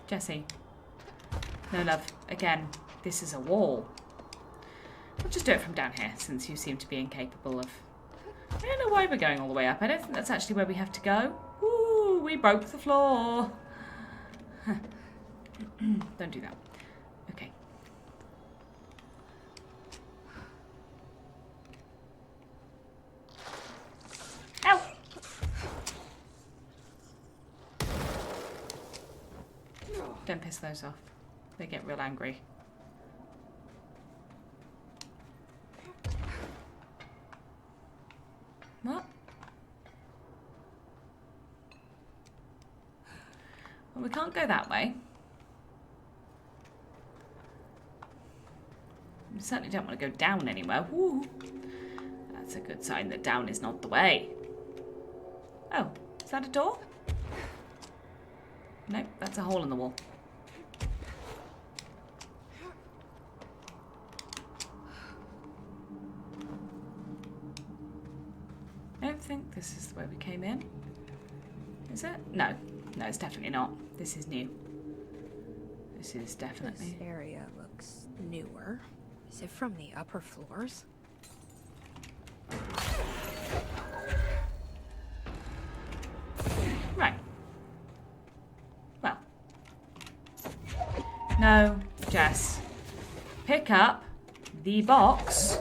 Jesse. No, love. Again, this is a wall. We'll just do it from down here, since you seem to be incapable of... I don't know why we're going all the way up. I don't think that's actually where we have to go. Ooh, we broke the floor. Don't do that. Okay. Ow! Don't piss those off. They get real angry. What? Well, we can't go that way. We certainly don't want to go down anywhere. Woo. That's a good sign that down is not the way. Oh, is that a door? Nope, that's a hole in the wall. I don't think this is the way we came in. Is it? No. No, it's definitely not. This is new. This is definitely... This area looks newer. Is it from the upper floors? Right. Well. No, Jess. Pick up the box.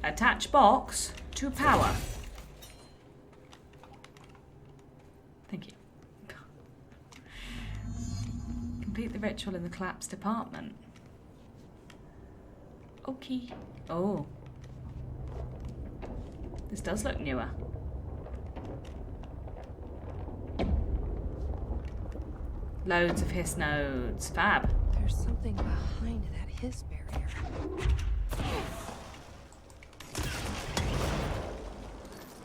Attach box to power. Thank you. Complete the ritual in the collapsed apartment. Okay. Oh. This does look newer. Loads of hiss nodes. Fab. There's something behind that hiss barrier.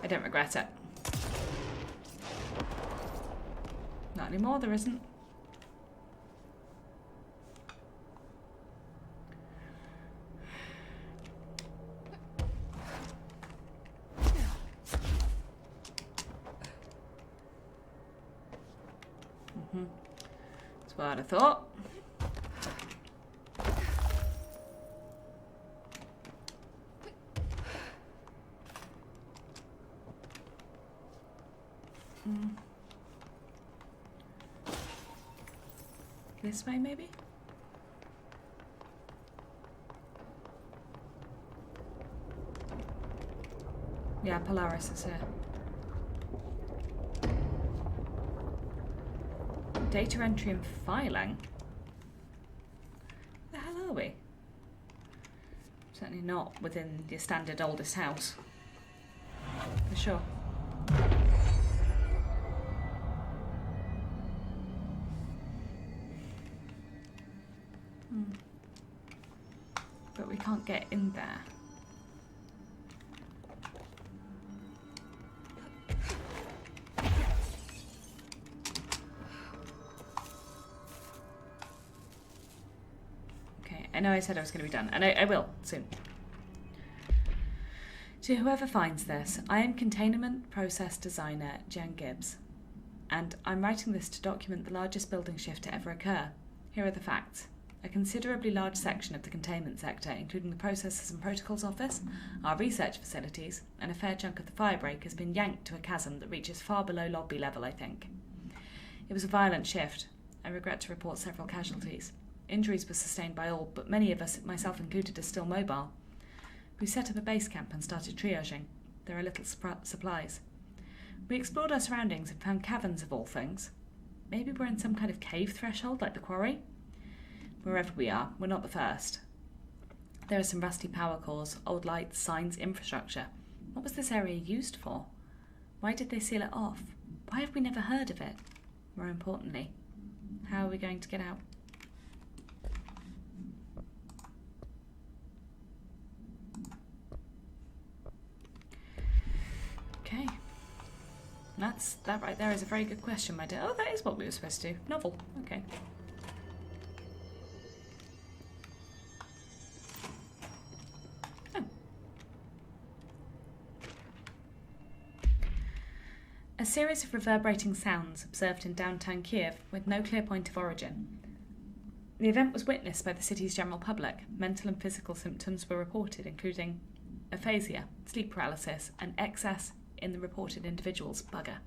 I don't regret it. Not anymore, there isn't. That's what I thought. This way, maybe? Yeah, Polaris is here. Data entry and filing? Where the hell are we? Certainly not within your standard oldest house. For sure. But we can't get in there. Okay, I know I said I was going to be done, and I will soon. To whoever finds this, I am Containment Process Designer Jen Gibbs, and I'm writing this to document the largest building shift to ever occur. Here are the facts. A considerably large section of the containment sector, including the Processes and Protocols Office, our research facilities, and a fair chunk of the firebreak has been yanked to a chasm that reaches far below lobby level, I think. It was a violent shift. I regret to report several casualties. Injuries were sustained by all, but many of us, myself included, are still mobile. We set up a base camp and started triaging. There are little supplies. We explored our surroundings and found caverns of all things. Maybe we're in some kind of cave threshold like the quarry? Wherever we are, we're not the first. There are some rusty power cores, old lights, signs, infrastructure. What was this area used for? Why did they seal it off? Why have we never heard of it? More importantly, how are we going to get out? Okay. That right there is a very good question, my dear. Oh, that is what we were supposed to do. Novel. Okay. A series of reverberating sounds observed in downtown Kiev with no clear point of origin. The event was witnessed by the city's general public. Mental and physical symptoms were reported, including aphasia, sleep paralysis, and excess in the reported individuals. Bugger.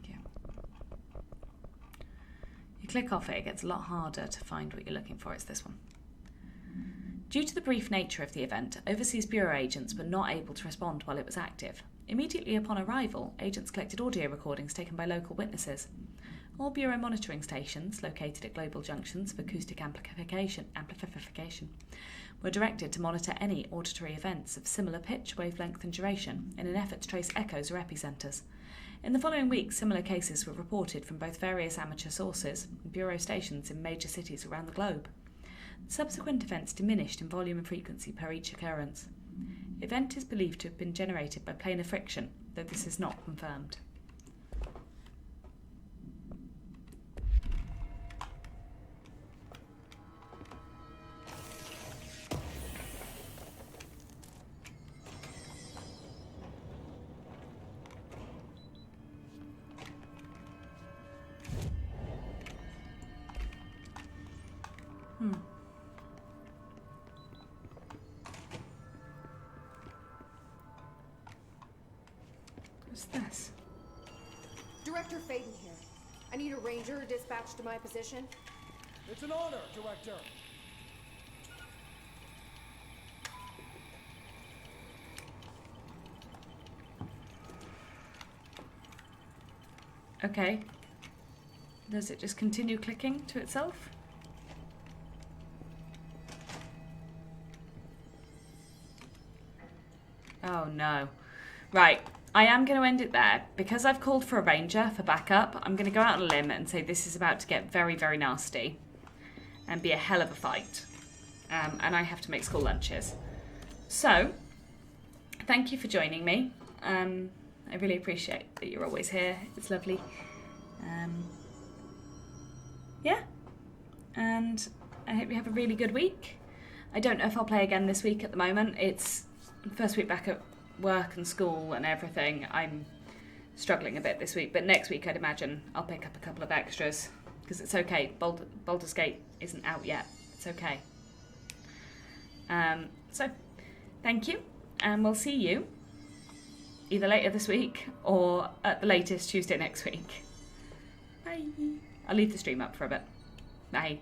Yeah. you click off it, it gets a lot harder to find what you're looking for. It's this one. Due to the brief nature of the event, Overseas Bureau agents were not able to respond while it was active. Immediately upon arrival, agents collected audio recordings taken by local witnesses. All Bureau monitoring stations, located at global junctions of acoustic amplification, were directed to monitor any auditory events of similar pitch, wavelength and duration in an effort to trace echoes or epicenters. In the following weeks, similar cases were reported from both various amateur sources and Bureau stations in major cities around the globe. Subsequent events diminished in volume and frequency per each occurrence. Event is believed to have been generated by planar friction, though this is not confirmed. What's this? Director Faden here. I need a ranger dispatched to my position. It's an honor, Director. Okay. Does it just continue clicking to itself? Oh no. Right. I am going to end it there. Because I've called for a ranger for backup, I'm going to go out on a limb and say this is about to get very, very nasty. And be a hell of a fight. And I have to make school lunches. So, thank you for joining me. I really appreciate that you're always here. It's lovely. Yeah. And I hope you have a really good week. I don't know if I'll play again this week at the moment. It's the first week back at work and school and everything. I'm struggling a bit this week, but next week I'd imagine I'll pick up a couple of extras because it's okay. Baldur's Gate isn't out yet. It's okay. So, thank you, and we'll see you either later this week or at the latest Tuesday next week. Bye. I'll leave the stream up for a bit. Bye.